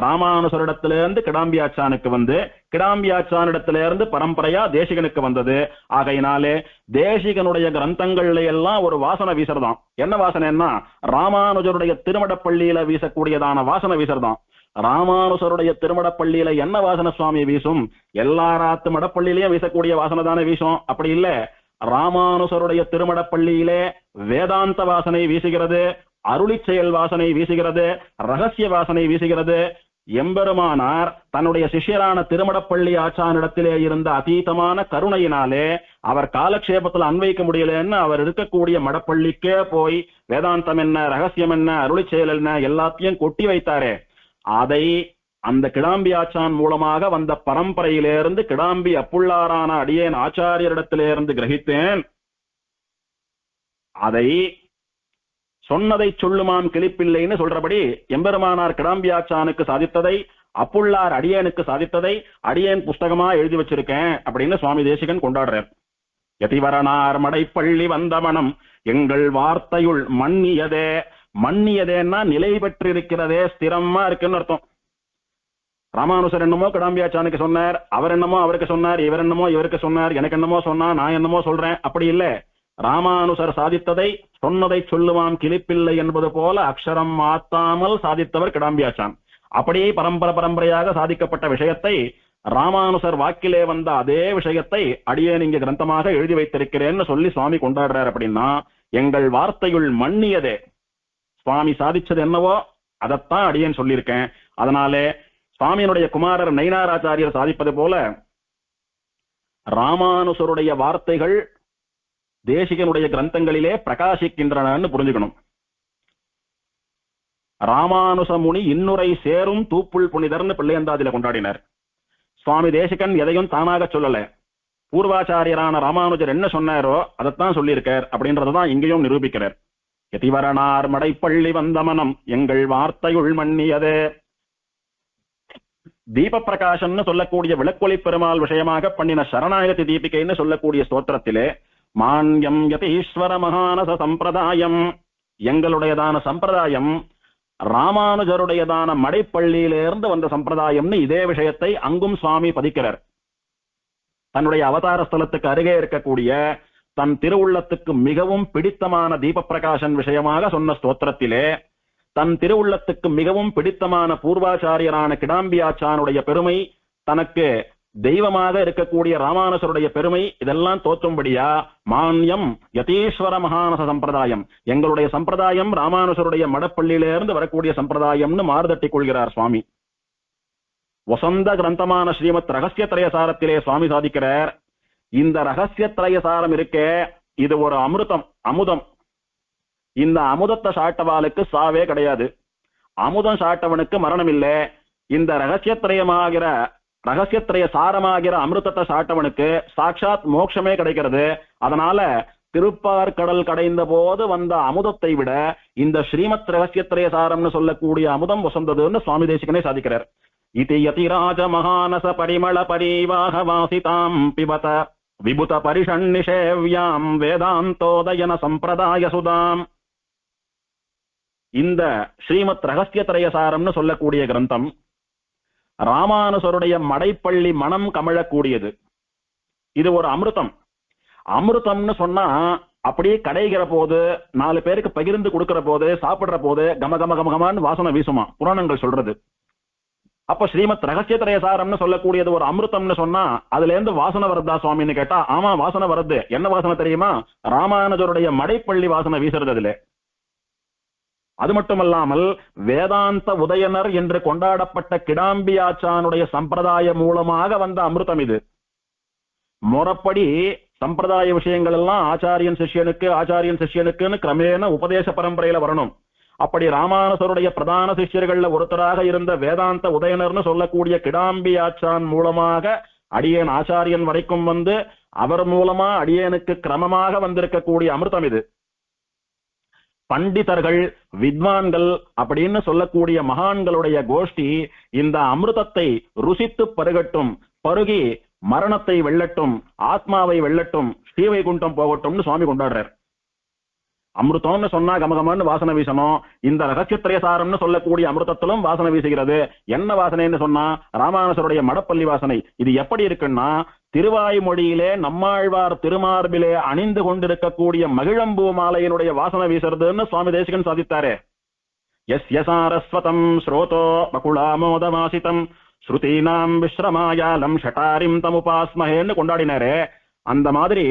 ராமானுஜரிடத்திலிருந்து கிடாம்பியாச்சானுக்கு வந்து, கிடாம்பியாச்சானிடத்திலிருந்து பரம்பரையா தேசிகனுக்கு வந்தது. ஆகையினாலே தேசிகனுடைய கிரந்தங்கள்ல எல்லாம் ஒரு வாசனை வீசறதாம். என்ன வாசனைன்னா ராமானுஜருடைய திருமடப்பள்ளியில வீசக்கூடியதான வாசனை வீசறதாம். ராமானுஜருடைய திருமடப்பள்ளியில என்ன வாசனை சுவாமி வீசும்? எல்லா ராத்து மடப்பள்ளியிலையும் வீசக்கூடிய வாசனை தானே வீசும். அப்படி இல்ல, ராமானுசருடைய திருமடப்பள்ளியிலே வேதாந்த வாசனை வீசுகிறது, அருளிச் செயல் வாசனை வீசுகிறது, ரகசிய வாசனை வீசுகிறது. எம்பெருமானார் தன்னுடைய சிஷ்யரான திருமடப்பள்ளி ஆச்சானிடத்திலே இருந்த அதீதமான கருணையினாலே அவர் காலக்ஷேபத்தில் அன்வைக்க முடியலன்னு அவர் இருக்கக்கூடிய மடப்பள்ளிக்கே போய் வேதாந்தம் என்ன, ரகசியம் என்ன, அருளிச் செயல் என்ன எல்லாத்தையும் கொட்டி வைத்தாரே, அதை அந்த கிடாம்பி ஆச்சான் மூலமாக வந்த பரம்பரையிலிருந்து கிடாம்பி அப்புள்ளாரான அடியேன் ஆச்சாரியரிடத்திலிருந்து கிரகித்தேன். அதை சொன்னதை சொல்லுமாம் கிளிப்பில்லைன்னு சொல்றபடி எம்பெருமானார் கிடாம்பியாச்சானுக்கு சாதித்ததை அப்புள்ளார் அடியேனுக்கு சாதித்ததை அடியேன் புஸ்தகமா எழுதி வச்சிருக்கேன் அப்படின்னு சுவாமி தேசிகன் கொண்டாடுறார். யதிவரனார் மடைப்பள்ளி வந்தமனம் எங்கள் வார்த்தையுள் மன்னியதே. மன்னியதேன்னா நிலை பெற்றிருக்கிறதே, ஸ்திரமா இருக்குன்னு அர்த்தம். ராமானுசர் என்னமோ கிடாம்பியாச்சானுக்கு சொன்னார், அவர் என்னமோ அவருக்கு சொன்னார், இவர் என்னமோ இவருக்கு சொன்னார், எனக்கு என்னமோ சொன்னா நான் என்னமோ சொல்றேன், அப்படி இல்லை. ராமானுசர் சாதித்ததை சொன்னதை சொல்லுவான் கிளிப்பில்லை என்பது போல அக்ஷரம் மாத்தாமல் சாதித்தவர் கிடாம்பியாச்சான். அப்படியே பரம்பரையாக சாதிக்கப்பட்ட விஷயத்தை ராமானுசர் வாக்கிலே வந்த அதே விஷயத்தை அடியேன் இங்க கிரந்தமாக எழுதி வைத்திருக்கிறேன்னு சொல்லி சுவாமி கொண்டாடுறார். அப்படின்னா எங்கள் வார்த்தையுள் மன்னியதே, சுவாமி சாதிச்சது என்னவோ அதைத்தான் அடியேன் சொல்லியிருக்கேன். அதனாலே சுவாமியினுடைய குமாரர் நயினாராச்சாரியர் சாதிப்பது போல ராமானுசருடைய வார்த்தைகள் தேசிகனுடைய கிரந்தங்களிலே பிரகாசிக்கின்றன புரிஞ்சுக்கணும். ராமானுச முனி இன்னுரை சேரும் தூப்புள் புனிதர்னு பிள்ளையந்தாதில கொண்டாடினார். சுவாமி தேசிகன் எதையும் தானாக சொல்லல, பூர்வாச்சாரியரான ராமானுஜர் என்ன சொன்னாரோ அதைத்தான் சொல்லியிருக்கார் அப்படின்றதான் இங்கேயும் நிரூபிக்கிறார். யதிவரனார் மடைப்பள்ளி வந்தமனம் எங்கள் வார்த்தையுள் மன்னியதே. தீப பிரகாசம்னு சொல்லக்கூடிய விளக்கொளி பெருமாள் விஷயமாக பண்ணின சரணாகதி தீபிகைன்னு சொல்லக்கூடிய ஸ்தோத்திரத்திலே மான்யம் யதீஸ்வர மகானச சம்பிரதாயம், எங்களுடையதான சம்பிரதாயம் ராமானுஜருடையதான மடைப்பள்ளியிலிருந்து வந்த சம்பிரதாயம்னு இதே விஷயத்தை அங்கும் சுவாமி பதிக்கிறார். தன்னுடைய அவதார ஸ்தலத்துக்கு அருகே இருக்கக்கூடிய தன் திருவுள்ளத்துக்கு மிகவும் பிடித்தமான தீப பிரகாசன் விஷயமாக சொன்ன ஸ்தோத்திரத்திலே தன் திருவுள்ளத்துக்கு மிகவும் பிடித்தமான பூர்வாச்சாரியரான கிடாம்பியாச்சானுடைய பெருமை, தனக்கு தெய்வமாக இருக்கக்கூடிய ராமானுசருடைய பெருமை, இதெல்லாம் தோற்றும்படியா மான்யம் யதீஸ்வர மகானச சம்பிரதாயம், எங்களுடைய சம்பிரதாயம் ராமானுசருடைய மடப்பள்ளியிலிருந்து வரக்கூடிய சம்பிரதாயம்னு மாறுதட்டி கொள்கிறார் சுவாமி. வசந்த கிரந்தமான ஸ்ரீமத் ரகசியத்ரயசாரத்திலே சுவாமி சாதிக்கிறார், இந்த ரகசியத்ரயசாரம் இருக்கே இது ஒரு அமுதம். இந்த அமுதத்தை சாட்டவாளுக்கு சாவே கிடையாது, அமுதம் சாட்டவனுக்கு மரணம் இல்லை. இந்த ரகசியத்திரய சாரமாகிற அமிர்தத்தை சாட்டவனுக்கு சாட்சாத் மோட்சமே கிடைக்கிறது. அதனால திருப்பார்கடல் கடைந்த போது வந்த அமுதத்தை விட இந்த ஸ்ரீமத் ரகசியத்திரய சாரம்னு சொல்லக்கூடிய அமுதம் வசந்ததுன்னு சுவாமி தேசிகனே சாதிக்கிறார். இதி யதிராஜ மகானச பரிமள பரிவாக வாசிதாம் பிபத விபுத பரிஷன்னிஷேவ்யாம் வேதாந்தோதயன சம்பிரதாய சுதாம். இந்த ஸ்ரீமத் ரகசியத்திரயசாரம்னு சொல்லக்கூடிய கிரந்தம் ராமானுசருடைய மடைப்பள்ளி மனம் கமழக்கூடியது. இது ஒரு அமிர்தம். அமிர்தம்னு சொன்னா அப்படியே கடைகிற போது, 4 பேருக்கு பகிர்ந்து கொடுக்கிற போது, சாப்பிடுற போது கமகமகமகமான்னு வாசனை வீசுமா புராணங்கள் சொல்றது. அப்ப ஸ்ரீமத் ரகசியத்திரயசாரம்னு சொல்லக்கூடியது ஒரு அமிர்தம்னு சொன்னா அதுல இருந்து வாசனை வருதா சுவாமின்னு கேட்டா ஆமா வாசனை வருது. என்ன வாசனை தெரியுமா? ராமானுஜருடைய மடைப்பள்ளி வாசனை வீசுறது அதுல. அது மட்டுமல்லாமல் வேதாந்த உதயனர் என்று கொண்டாடப்பட்ட கிடாம்பியாச்சானுடைய சம்பிரதாயம் மூலமாக வந்த அமிர்தம் இது. முறப்படி சம்பிரதாய விஷயங்கள் எல்லாம் ஆச்சாரியன் சிஷ்யனுக்குன்னு கிரமேண உபதேச பரம்பரையில வரணும். அப்படி ராமானுசருடைய பிரதான சிஷ்யர்கள்ல ஒருத்தராக இருந்த வேதாந்த உதயனர்னு சொல்லக்கூடிய கிடாம்பியாச்சான் மூலமாக அடியேன் ஆச்சாரியன் வரைக்கும் வந்து அவர் மூலமா அடியேனுக்கு கிரமமாக வந்திருக்கக்கூடிய அமிர்தம் இது. பண்டிதர்கள், வித்வான்கள் அப்படின்னு சொல்லக்கூடிய மகான்களுடைய கோஷ்டி இந்த அமிர்தத்தை ருசித்து பருகட்டும், பருகி மரணத்தை வெல்லட்டும், ஆத்மாவை வெல்லட்டும், ஸ்ரீவைகுண்டம் போகட்டும்னு சுவாமி கொண்டாடுறார். அமிர்தம்னு சொன்னா கமகமன்னு வாசனை வீசணும். இந்த ரகசியத்திரயசாரம்னு சொல்லக்கூடிய அமிர்தத்திலும் வாசனை வீசுகிறது. என்ன வாசனைன்னு சொன்னா ராமானுசருடைய மடப்பள்ளி வாசனை. இது எப்படி இருக்குன்னா திருவாய்மொழியிலே நம்மாழ்வார் திருமார்பிலே அணிந்து கொண்டிருக்கக்கூடிய மகிழம்பூ மாலையினுடைய வாசனை வீசுறதுன்னு சுவாமி தேசிகன் சாதித்தாரே. யஸ்ய சாரஸ்வதம் ஸ்ரோதோ பகுளாமோதமாசிதம் ஸ்ருதீனாம் விஸ்ரமாயாலம் ஷட்டாரிம் தமுபாஸ்மஹேன்னு கொண்டாடினாரே. அந்த மாதிரி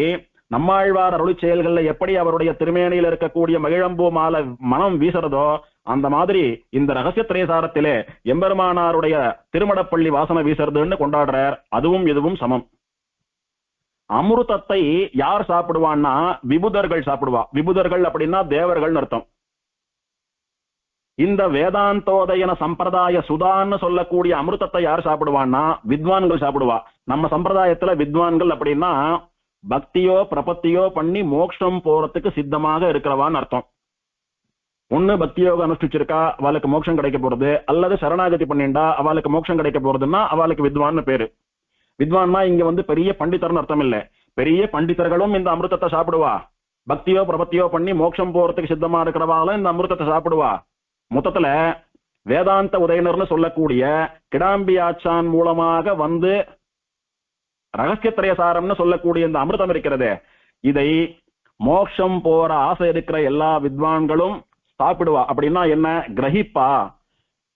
நம்மாழ்வார் அருளி செயல்கள்ல எப்படி அவருடைய திருமேனியில் இருக்கக்கூடிய மகிழம்பூ மாலை மனம் வீசுறதோ அந்த மாதிரி இந்த ரகசிய திரேசாரத்திலே எம்பெருமானாருடைய திருமடப்பள்ளி வாசனை வீசுறதுன்னு கொண்டாடுறார். அதுவும் இதுவும் சமம். அமிர்தத்தை யார் சாப்பிடுவான்னா விபுதர்கள் சாப்பிடுவா. விபுதர்கள் அப்படின்னா தேவர்கள் அர்த்தம். இந்த வேதாந்தோதயன சம்பிரதாய சுதான்னு சொல்லக்கூடிய அமிர்தத்தை யார் சாப்பிடுவான்னா வித்வான்கள் சாப்பிடுவா. நம்ம சம்பிரதாயத்துல வித்வான்கள் அப்படின்னா பக்தியோ பிரபத்தியோ பண்ணி மோட்சம் போறதுக்கு சித்தமாக இருக்கிறவான்னு அர்த்தம். ஒண்ணு பக்தியோகம் அனுஷ்டிச்சிருக்கா அவளுக்கு மோட்சம் கிடைக்க போறது, அல்லது சரணாகதி பண்ணிண்டா அவளுக்கு மோட்சம் கிடைக்க போறதுன்னா அவளுக்கு வித்வான்னு பேரு. வித்வான்னா இங்க பெரிய பண்டிதர்னு அர்த்தம் இல்ல. பெரிய பண்டிதர்களும் இந்த அமிர்தத்தை சாப்பிடுவா. பக்தியோ பிரபத்தியோ பண்ணி மோட்சம் போறதுக்கு சித்தமா இருக்கிறவாலும் இந்த அமிர்தத்தை சாப்பிடுவா. மொத்தத்துல வேதாந்த உதயனர்னு சொல்லக்கூடிய கிடாம்பி ஆச்சான் மூலமாக ரகசிய திரேசாரம்னு சொல்லக்கூடிய இந்த அமிர்தம் இருக்கிறதே, இதை மோட்சம் போற ஆசை இருக்கிற எல்லா வித்வான்களும் சாப்பிடுவா. அப்படின்னா என்ன? கிரகிப்பா.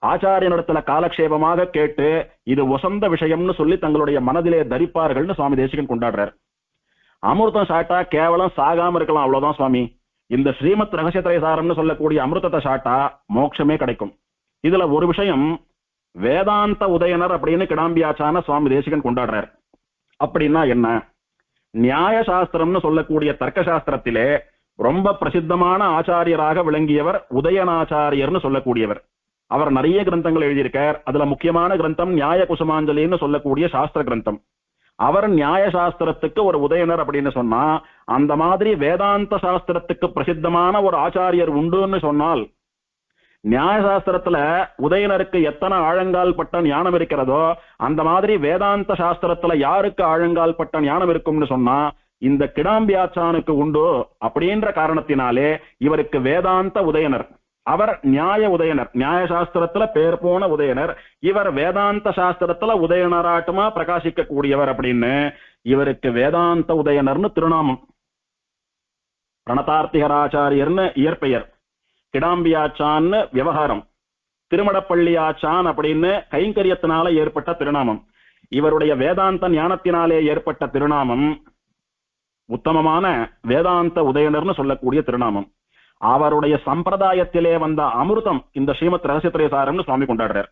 ஆச்சாரியனிடத்துல காலக்ஷேபமாக கேட்டு இது வசந்த விஷயம்னு சொல்லி தங்களுடைய மனதிலே தரிப்பார்கள்னு சுவாமி தேசிகன் கொண்டாடுறார். அமிர்தம் சாட்டா கேவலம் சாகாம இருக்கலாம், அவ்வளவுதான் சுவாமி. இந்த ஸ்ரீமத் ரகசிய திரேசாரம்னு சொல்லக்கூடிய அமிர்தத்தை சாட்டா மோட்சமே கிடைக்கும். இதுல ஒரு விஷயம், வேதாந்த உதயனர் அப்படின்னு கிடாம்பியாச்சான சுவாமி தேசிகன் கொண்டாடுறார். அப்படின்னா என்ன? நியாய சாஸ்திரம்னு சொல்லக்கூடிய தர்க்க சாஸ்திரத்திலே ரொம்ப பிரசித்தமான ஆச்சாரியராக விளங்கியவர் உதயநாச்சாரியர்னு சொல்லக்கூடியவர். அவர் நிறைய கிரந்தங்கள் எழுதியிருக்கார். அதுல முக்கியமான கிரந்தம் நியாய குசுமாஞ்சலின்னு சொல்லக்கூடிய சாஸ்திர கிரந்தம். அவர் நியாய சாஸ்திரத்துக்கு ஒரு உதயனர் அப்படின்னு சொன்னா, அந்த மாதிரி வேதாந்த சாஸ்திரத்துக்கு பிரசித்தமான ஒரு ஆச்சாரியர் உண்டுன்னு சொன்னால், நியாய சாஸ்திரத்துல உதயனருக்கு எத்தனை ஆழங்கால் பட்ட ஞானம் இருக்கிறதோ அந்த மாதிரி வேதாந்த சாஸ்திரத்துல யாருக்கு ஆழங்கால் பட்ட ஞானம் இருக்கும்னு சொன்னா இந்த கிடாம்பியாச்சானுக்கு உண்டு. அப்படின்ற காரணத்தினாலே இவருக்கு வேதாந்த உதயனர். அவர் நியாய உதயனர், நியாய சாஸ்திரத்துல பேர் போன உதயனர். இவர் வேதாந்த சாஸ்திரத்துல உதயனராட்டமா பிரகாசிக்க கூடியவர் அப்படின்னு இவருக்கு வேதாந்த உதயனர்னு திருநாமம். பிரணதார்த்திகராச்சாரியர்னு இயற்பெயர், கிடாம்பியாச்சான்னு விவகாரம், திருமடப்பள்ளி ஆச்சான் அப்படின்னு கைங்கரியத்தினால ஏற்பட்ட திருநாமம். இவருடைய வேதாந்த ஞானத்தினாலே ஏற்பட்ட திருநாமம் உத்தமமான வேதாந்த உதயனர்னு சொல்லக்கூடிய திருநாமம். அவருடைய சம்பிரதாயத்திலே வந்த அமிர்தம் இந்த ஸ்ரீமத் ரகசிய திரேசாரம்னு சுவாமி கொண்டாடுறார்.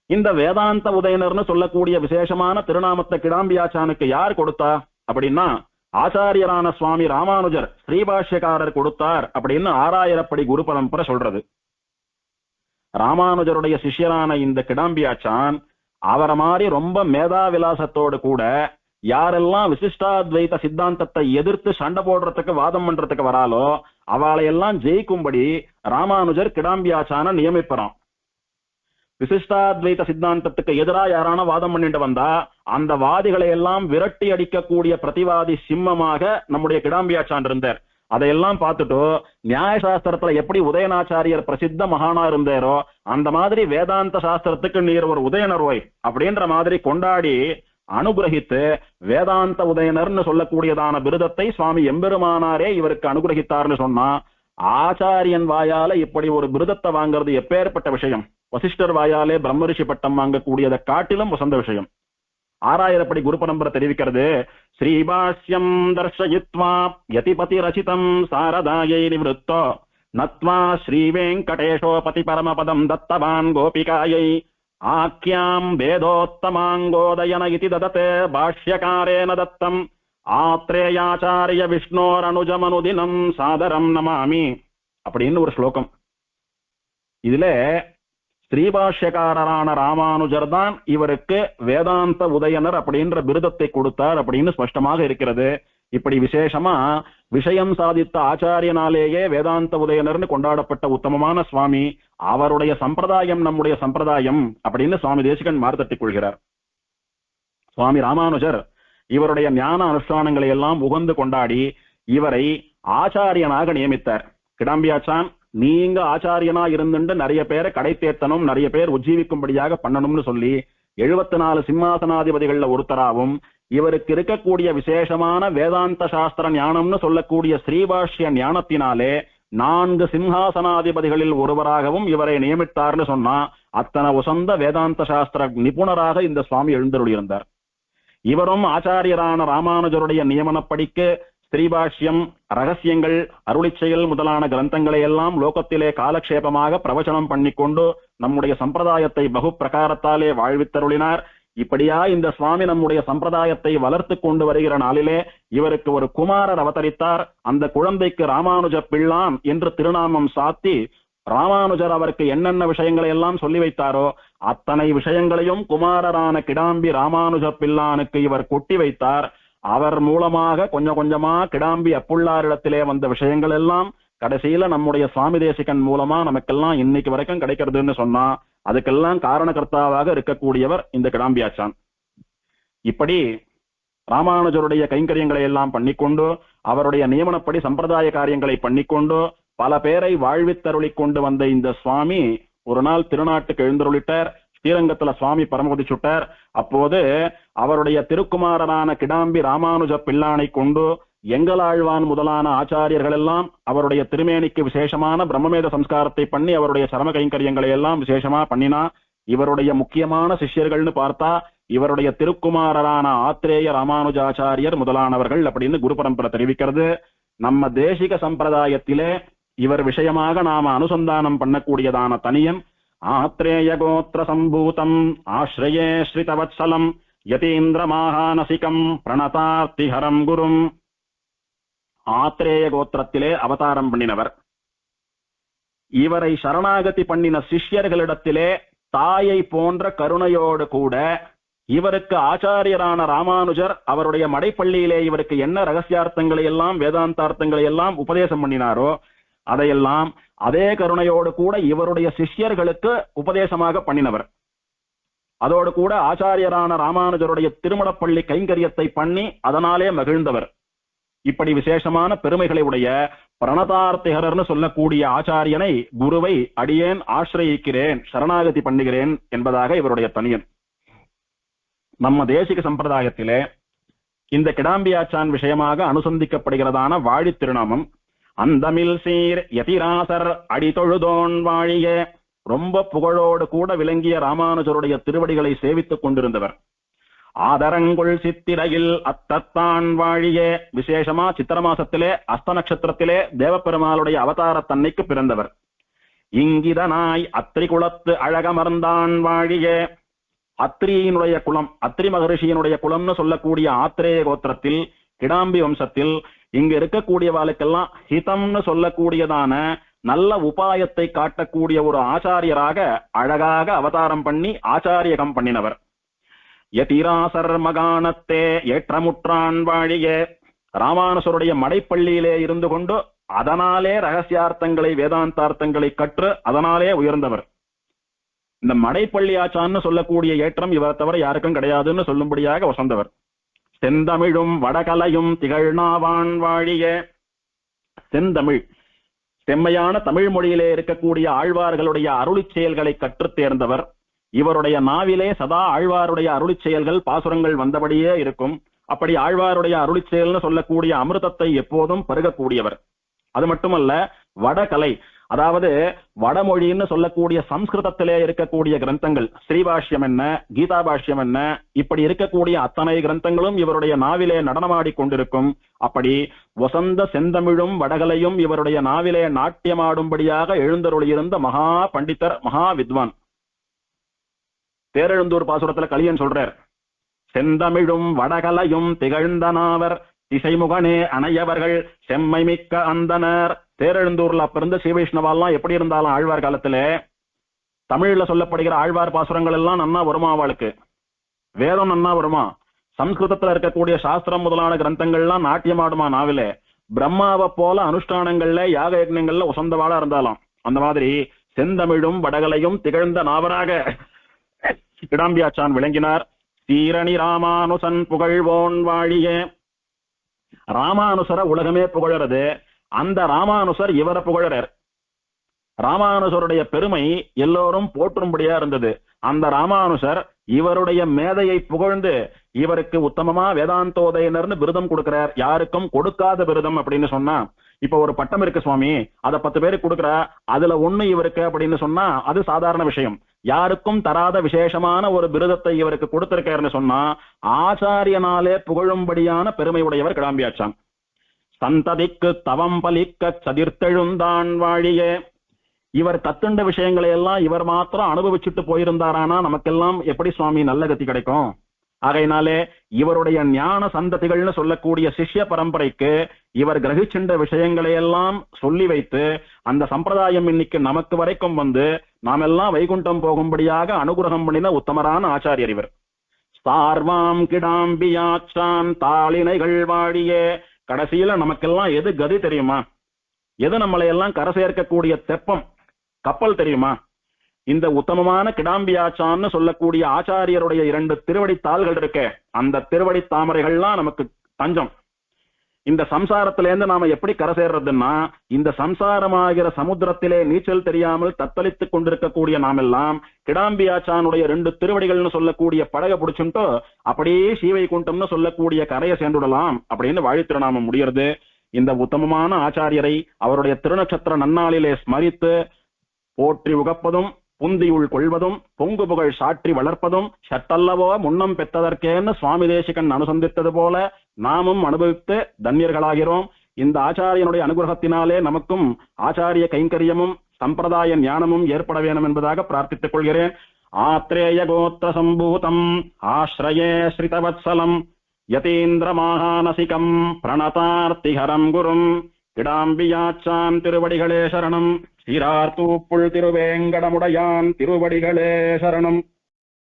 இந்த வேதாந்த உதயனர்னு சொல்லக்கூடிய விசேஷமான திருநாமத்தை கிடாம்பியாச்சானுக்கு யார் கொடுத்தா அப்படின்னா ஆச்சாரியரான சுவாமி ராமானுஜர் ஸ்ரீபாஷ்யக்காரர் கொடுத்தார் அப்படின்னு 6000 குரு பரம்பரை சொல்றது. ராமானுஜருடைய சிஷ்யரான இந்த கிடாம்பியாச்சான் அவரை மாதிரி ரொம்ப மேதாவிலாசத்தோடு கூட யாரெல்லாம் விசிஷ்டாத்வைத சித்தாந்தத்தை எதிர்த்து சண்டை போடுறதுக்கு வாதம் பண்றதுக்கு வராலோ அவளையெல்லாம் ஜெயிக்கும்படி ராமானுஜர் கிடாம்பியாச்சான நியமிப்பறான். விசிஷ்டாத்வைத சித்தாந்தத்துக்கு எதிராக யாரான வாதம் பண்ணிட்டு வந்தா அந்த வாதிகளை எல்லாம் விரட்டி அடிக்கக்கூடிய பிரதிவாதி சிம்மமாக நம்முடைய கிடாம்பியாச்சான் இருந்தார். அதையெல்லாம் பார்த்துட்டு நியாயசாஸ்திரத்துல எப்படி உதயநாச்சாரியர் பிரசித்த மகானா இருந்தாரோ அந்த மாதிரி வேதாந்த சாஸ்திரத்துக்கு நீர் ஒரு உதயனர்வை அப்படின்ற மாதிரி கொண்டாடி அனுகிரகித்து வேதாந்த உதயனர்னு சொல்லக்கூடியதான விருதத்தை சுவாமி எம்பெருமானாரே இவருக்கு அனுகிரகித்தார்னு சொன்னா, ஆச்சாரியன் வாயால இப்படி ஒரு விருதத்தை வாங்கிறது எப்பேற்பட்ட விஷயம். வசிஷ்டர் வாயாலே பிரம்மரிஷி பட்டம் வாங்கக்கூடியதை காட்டிலும் வசந்த விஷயம். 6000 குரு பரம்பரை தெரிவிக்கிறது. ஸ்ரீபாஷ்யம் தர்ஷயித்வா யதிபதி ரசிதம் சாரதாயை நிவృத்தோ நத்வா ஸ்ரீ வெங்கடேஷோ பதி பரமபதம் தத்தவான் கோபிகாயை ஆக்யாம் வேதோத்தமாங்கோதயன இதி தததே பாஷ்யகாரேன தத்தம் ஆத்ரேயாச்சாரிய விஷ்ணோரனுஜமனுதினம் சாதரம் நமாமி அப்படின்னு ஒரு ஸ்லோகம். இதுல ஸ்ரீபாஷ்யக்காரரான ராமானுஜர் தான் இவருக்கு வேதாந்த உதயனர் அப்படின்ற விருதத்தை கொடுத்தார் அப்படின்னு ஸ்பஷ்டமாக இருக்கிறது. இப்படி விசேஷமா விஷயம் சாதித்த ஆச்சாரியனாலேயே வேதாந்த உதயனர்னு கொண்டாடப்பட்ட உத்தமமான சுவாமி, அவருடைய சம்பிரதாயம் நம்முடைய சம்பிரதாயம் அப்படின்னு சுவாமி தேசிகன் மார்த்தட்டிக் கொள்கிறார். சுவாமி ராமானுஜர் இவருடைய ஞான அனுஷ்டானங்களை எல்லாம் உகந்து கொண்டாடி இவரை ஆச்சாரியனாக நியமித்தார். கிடாம்பியாச்சான், நீங்க ஆச்சாரியனா இருந்துட்டு நிறைய பேரை கடை தேர்த்தனும், நிறைய பேர் உஜ்ஜீவிக்கும்படியாக பண்ணணும்னு சொல்லி 74 சிம்மாசனாதிபதிகள்ல ஒருத்தராகவும் இவருக்கு இருக்கக்கூடிய விசேஷமான வேதாந்த சாஸ்திர ஞானம்னு சொல்லக்கூடிய ஸ்ரீபாஷ்ய ஞானத்தினாலே 4 சிம்ஹாசனாதிபதிகளில் ஒருவராகவும் இவரை நியமித்தார்னு சொன்னா அத்தனை உசந்த வேதாந்த சாஸ்திர நிபுணராக இந்த சுவாமி எழுந்தருளியிருந்தார். இவரும் ஆச்சாரியரான ராமானுஜருடைய நியமனப்படிக்கு ஸ்ரீபாஷ்யம், ரகசியங்கள், அருளிச்செயல் முதலான கிரந்தங்களை எல்லாம் லோகத்திலே காலக்ஷேபமாக பிரவச்சனம் பண்ணிக்கொண்டு நம்முடைய சம்பிரதாயத்தை பகு பிரகாரத்தாலே வாழ்வித்தருளினார். இப்படியா இந்த சுவாமி நம்முடைய சம்பிரதாயத்தை வளர்த்து கொண்டு வருகிற நாளிலே இவருக்கு ஒரு குமாரர் அவதரித்தார். அந்த குழந்தைக்கு ராமானுஜ பிள்ளான் என்று திருநாமம் சாத்தி ராமானுஜர் அவருக்கு என்னென்ன விஷயங்களை எல்லாம் சொல்லி வைத்தாரோ அத்தனை விஷயங்களையும் குமாரரான கிடாம்பி ராமானுஜ பிள்ளானுக்கு இவர் கொட்டி வைத்தார். அவர் மூலமாக கொஞ்சம் கொஞ்சமா கிடாம்பி அப்புள்ளாரிடத்திலே வந்த விஷயங்கள் எல்லாம் கடைசியில நம்முடைய சுவாமி தேசிகன் மூலமா நமக்கெல்லாம் இன்னைக்கு வரைக்கும் கிடைக்கிறதுன்னு சொன்னா அதுக்கெல்லாம் காரணகர்த்தாவாக இருக்கக்கூடியவர் இந்த கிடாம்பியாச்சான். இப்படி ராமானுஜருடைய கைங்கரியங்களை எல்லாம் பண்ணிக்கொண்டு அவருடைய நியமனப்படி சம்பிரதாய காரியங்களை பண்ணிக்கொண்டு பல பேரை வாழ்வித்தருளி கொண்டு வந்த இந்த சுவாமி ஒரு நாள் திருநாட்டுக்கு எழுந்தருளிட்டார். ஸ்ரீரங்கத்துல சுவாமி பரமபதிச்சுட்டார். அப்போது அவருடைய திருக்குமாரனான கிடாம்பி ராமானுஜ பிள்ளானை கொண்டு எங்களாழ்வான் முதலான ஆச்சாரியர்கள் எல்லாம் அவருடைய திருமேனிக்கு விசேஷமான பிரம்மமேத சம்ஸ்காரத்தை பண்ணி அவருடைய சரம கைங்கரியங்களை எல்லாம் விசேஷமா பண்ணினா. இவருடைய முக்கியமான சிஷ்யர்கள்னு பார்த்தா இவருடைய திருக்குமாரரான ஆத்ரேய ராமானுஜாச்சாரியர் முதலானவர்கள் அப்படின்னு குரு பரம்பரை தெரிவிக்கிறது. நம்ம தேசிக சம்பிரதாயத்திலே இவர் விஷயமாக நாம அனுசந்தானம் பண்ணக்கூடியதான தனியன் ஆத்ரேய கோத்திர சம்பூதம் ஆஸ்ரயே ஸ்ரிதவத்சலம் யதீந்திர மாகானசிகம் பிரணதார்த்திஹரம் குரும். ஆத்ரேய கோத்திரத்திலே அவதாரம் பண்ணினவர். இவரை சரணாகதி பண்ணின சிஷ்யர்களிடத்திலே தாயை போன்ற கருணையோடு கூட இவருக்கு ஆச்சாரியரான ராமானுஜர் அவருடைய மடைப்பள்ளியிலே இவருக்கு என்ன ரகசியார்த்தங்களை எல்லாம் வேதாந்தார்த்தங்களை எல்லாம் உபதேசம் பண்ணினாரோ அதையெல்லாம் அதே கருணையோடு கூட இவருடைய சிஷ்யர்களுக்கு உபதேசமாக பண்ணினவர். அதோடு கூட ஆச்சாரியரான ராமானுஜருடைய திருமணப்பள்ளி கைங்கரியத்தை பண்ணி அதனாலே மகிழ்ந்தவர். இப்படி விசேஷமான பெருமைகளை உடைய பிரணதார்த்திகரர்னு சொல்லக்கூடிய ஆச்சாரியனை குருவை அடியேன் ஆசிரயிக்கிறேன் சரணாகதி பண்ணுகிறேன் என்பதாக இவருடைய தனியன். நம்ம தேசிக சம்பிரதாயத்திலே இந்த கிடாம்பியாச்சான் விஷயமாக அனுசந்திக்கப்படுகிறதான வாழி திருநாமம் அந்தமில் சீர் யதிராசர் அடிதொழுதோன் வாழிய. ரொம்ப புகழோடு கூட விளங்கிய ராமானுஜருடைய திருவடிகளை சேவித்துக் கொண்டிருந்தவர். ஆதரங்குள் சித்திரையில் அத்தத்தான் வாழிய. விசேஷமா சித்திர மாசத்திலே அஸ்த நட்சத்திரத்திலே தேவப்பெருமாளுடைய அவதார தன்னைக்கு பிறந்தவர். இங்கிதனாய் அத்திரி குலத்து அழகமர்ந்தான் வாழிய. அத்திரியினுடைய குலம், அத்திரி மகரிஷியினுடைய குலம்னு சொல்லக்கூடிய ஆத்ரேய கோத்திரத்தில் கிடாம்பி வம்சத்தில் இங்க இருக்கக்கூடியவாளுக்கெல்லாம் ஹிதம்னு சொல்லக்கூடியதான நல்ல உபாயத்தை காட்டக்கூடிய ஒரு ஆச்சாரியராக அழகாக அவதாரம் பண்ணி ஆச்சாரியகம் பண்ணினவர். யதிராசர் மகானத்தே ஏற்றமுற்றான் வாழிய. ராமானுசருடைய மடைப்பள்ளியிலே இருந்து கொண்டு அதனாலே ரகசியார்த்தங்களை வேதாந்தார்த்தங்களை கற்று அதனாலே உயர்ந்தவர். இந்த மடைப்பள்ளி ஆச்சான்னு சொல்லக்கூடிய ஏற்றம் இவரை தவிர யாருக்கும் கிடையாதுன்னு சொல்லும்படியாக வசந்தவர். செந்தமிழும் வடகலையும் திகழ்நாவான் வாழிய. செந்தமிழ், செம்மையான தமிழ் மொழியிலே இருக்கக்கூடிய ஆழ்வார்களுடைய அருளிச் செயல்களை கற்றுத் தேர்ந்தவர். இவருடைய நாவிலே சதா ஆழ்வாருடைய அருளிச் செயல்கள் பாசுரங்கள் வந்தபடியே இருக்கும். அப்படி ஆழ்வாருடைய அருளிச் செயல்னு சொல்லக்கூடிய அமிர்தத்தை எப்போதும் பருகக்கூடியவர். அது மட்டுமல்ல, வடகலை, அதாவது வடமொழின்னு சொல்லக்கூடிய சம்ஸ்கிருதத்திலே இருக்கக்கூடிய கிரந்தங்கள், ஸ்ரீபாஷ்யம் என்ன, கீதா பாஷ்யம் என்ன, இப்படி இருக்கக்கூடிய அத்தனை கிரந்தங்களும் இவருடைய நாவிலே நடனமாடி கொண்டிருக்கும். அப்படி வசந்த செந்தமிழும் வடகலையும் இவருடைய நாவிலே நாட்டியமாடும்படியாக எழுந்தருளியிருந்த மகா பண்டிதர், மகா வித்வான். தேரெழுந்தூர் பாசுரத்துல கலியன் சொல்றார், செந்தமிழும் வடகலையும் திகழ்ந்த நாவர் திசைமுகனே அணையவர்கள் செம்மை மிக்க அந்தனர். தேரெழுந்தூர்ல அப்ப இருந்த ஸ்ரீவைஷ்ணவாலாம் எப்படி இருந்தாலும் ஆழ்வார் காலத்துல தமிழ்ல சொல்லப்படுகிற ஆழ்வார் பாசுரங்கள் எல்லாம் நன்னா வருமா, அவளுக்கு வேதம் நன்னா வருமா, சம்ஸ்கிருதத்துல இருக்கக்கூடிய சாஸ்திரம் முதலான கிரந்தங்கள்லாம் நாட்டியமாடுமா நாவிலே. பிரம்மாவை போல அனுஷ்டானங்கள்ல யாக யக்னங்கள்ல உசந்தவாளா இருந்தாலும் அந்த மாதிரி செந்தமிழும் வடகலையும் திகழ்ந்த நாவராக கிடாம்பியாச்சான் விளங்கினார். சீரணி ராமானுசன் புகழ்வோன் வாழிய. ராமானுசர உலகமே புகழறது, அந்த ராமானுசர் இவரை புகழறார். ராமானுசருடைய பெருமை எல்லோரும் போற்றும்படியா இருந்தது. அந்த ராமானுசர் இவருடைய மேதையை புகழ்ந்து இவருக்கு உத்தமமா வேதாந்தோதயனர்னு விருதம் கொடுக்கிறார். யாருக்கும் கொடுக்காத விருதம் அப்படின்னு சொன்னா, இப்ப ஒரு பட்டம் இருக்கு சுவாமி, அதை 10 பேருக்கு கொடுக்குற, அதுல ஒண்ணு இவருக்கு அப்படின்னு சொன்னா அது சாதாரண விஷயம். யாருக்கும் தராத விசேஷமான ஒரு விருதத்தை இவருக்கு கொடுத்திருக்காருன்னு சொன்னா ஆச்சாரியனாலே புகழும்படியான பெருமை உடையவர் கிடாம்பியாச்சான். சந்ததிக்கு தவம் பலிக்க சதிர்த்தெழுந்தான் வாழியே. இவர் கத்துண்ட விஷயங்களை எல்லாம் இவர் மாத்திரம் அனுபவிச்சுட்டு போயிருந்தாரானா நமக்கெல்லாம் எப்படி சுவாமி நல்ல கதி கிடைக்கும்? ஆகையினாலே இவருடைய ஞான சந்ததிகள்னு சொல்லக்கூடிய சிஷ்ய பரம்பரைக்கு இவர் கிரகிச்சின்ற விஷயங்களை எல்லாம் சொல்லி வைத்து அந்த சம்பிரதாயம் இன்னைக்கு நமக்கு வரைக்கும் வந்து நாமெல்லாம் வைகுண்டம் போகும்படியாக அனுகிரகம் பண்ணின உத்தமரான ஆச்சாரியர் இவர். சார்வாம் கிடாம்பியாச்சான் தாளினைகள் வாழியே. கடைசியில நமக்கெல்லாம் எது கதி தெரியுமா? எது நம்மளை எல்லாம் கரை சேர்க்கக்கூடிய தெப்பம் கப்பல் தெரியுமா? இந்த உத்தமமான கிடாம்பியாச்சான்னு சொல்லக்கூடிய ஆச்சாரியருடைய 2 திருவடி தாள்கள் இருக்கே, அந்த திருவடி தாமரைகள்லாம் நமக்கு தஞ்சம். இந்த சம்சாரத்திலேருந்து நாம எப்படி கரை சேர்றதுன்னா, இந்த சம்சாரமாகிற சமுத்திரத்திலே நீச்சல் தெரியாமல் தத்தளித்துக் கொண்டிருக்கக்கூடிய நாமெல்லாம் கிடாம்பியாச்சானுடைய 2 திருவடிகள்னு சொல்லக்கூடிய படகை பிடிச்சுட்டு அப்படியே ஸ்ரீவைகுண்டம்னு சொல்லக்கூடிய கரையை சேர்ந்துடலாம் அப்படின்னு வாழ்த்திருநாமம் முடியறது. இந்த உத்தமமான ஆச்சாரியரை அவருடைய திருநட்சத்திர நன்னாளிலே ஸ்மரித்து போற்றி உகப்பதும் புந்தியுள் கொள்வதும் பொங்கு புகழ் சாற்றி வளர்ப்பதும் சட்டல்லவோ முன்னம் பெற்றதற்கேன்னு சுவாமி தேசிகன் அனுசந்தித்தது போல நாமும் அனுபவித்து தன்யர்களாகிறோம். இந்த ஆச்சாரியனுடைய அனுகிரகத்தினாலே நமக்கும் ஆச்சாரிய கைங்கரியமும் சம்பிரதாய ஞானமும் ஏற்பட வேணும் என்பதாக பிரார்த்தித்துக் கொள்கிறேன். ஆத்ரேய கோத்திர சம்பூதம் ஆஸ்ரயே ஸ்ரிதவத்சலம் யதீந்திர மாகானசிகம் பிரணதார்த்திஹரம் குரும். கிடாம்பியாச்சான் திருவடிகளே சரணம். சீரார் தூப்புள் திருவேங்கடமுடையான் திருவடிகளே சரணம்.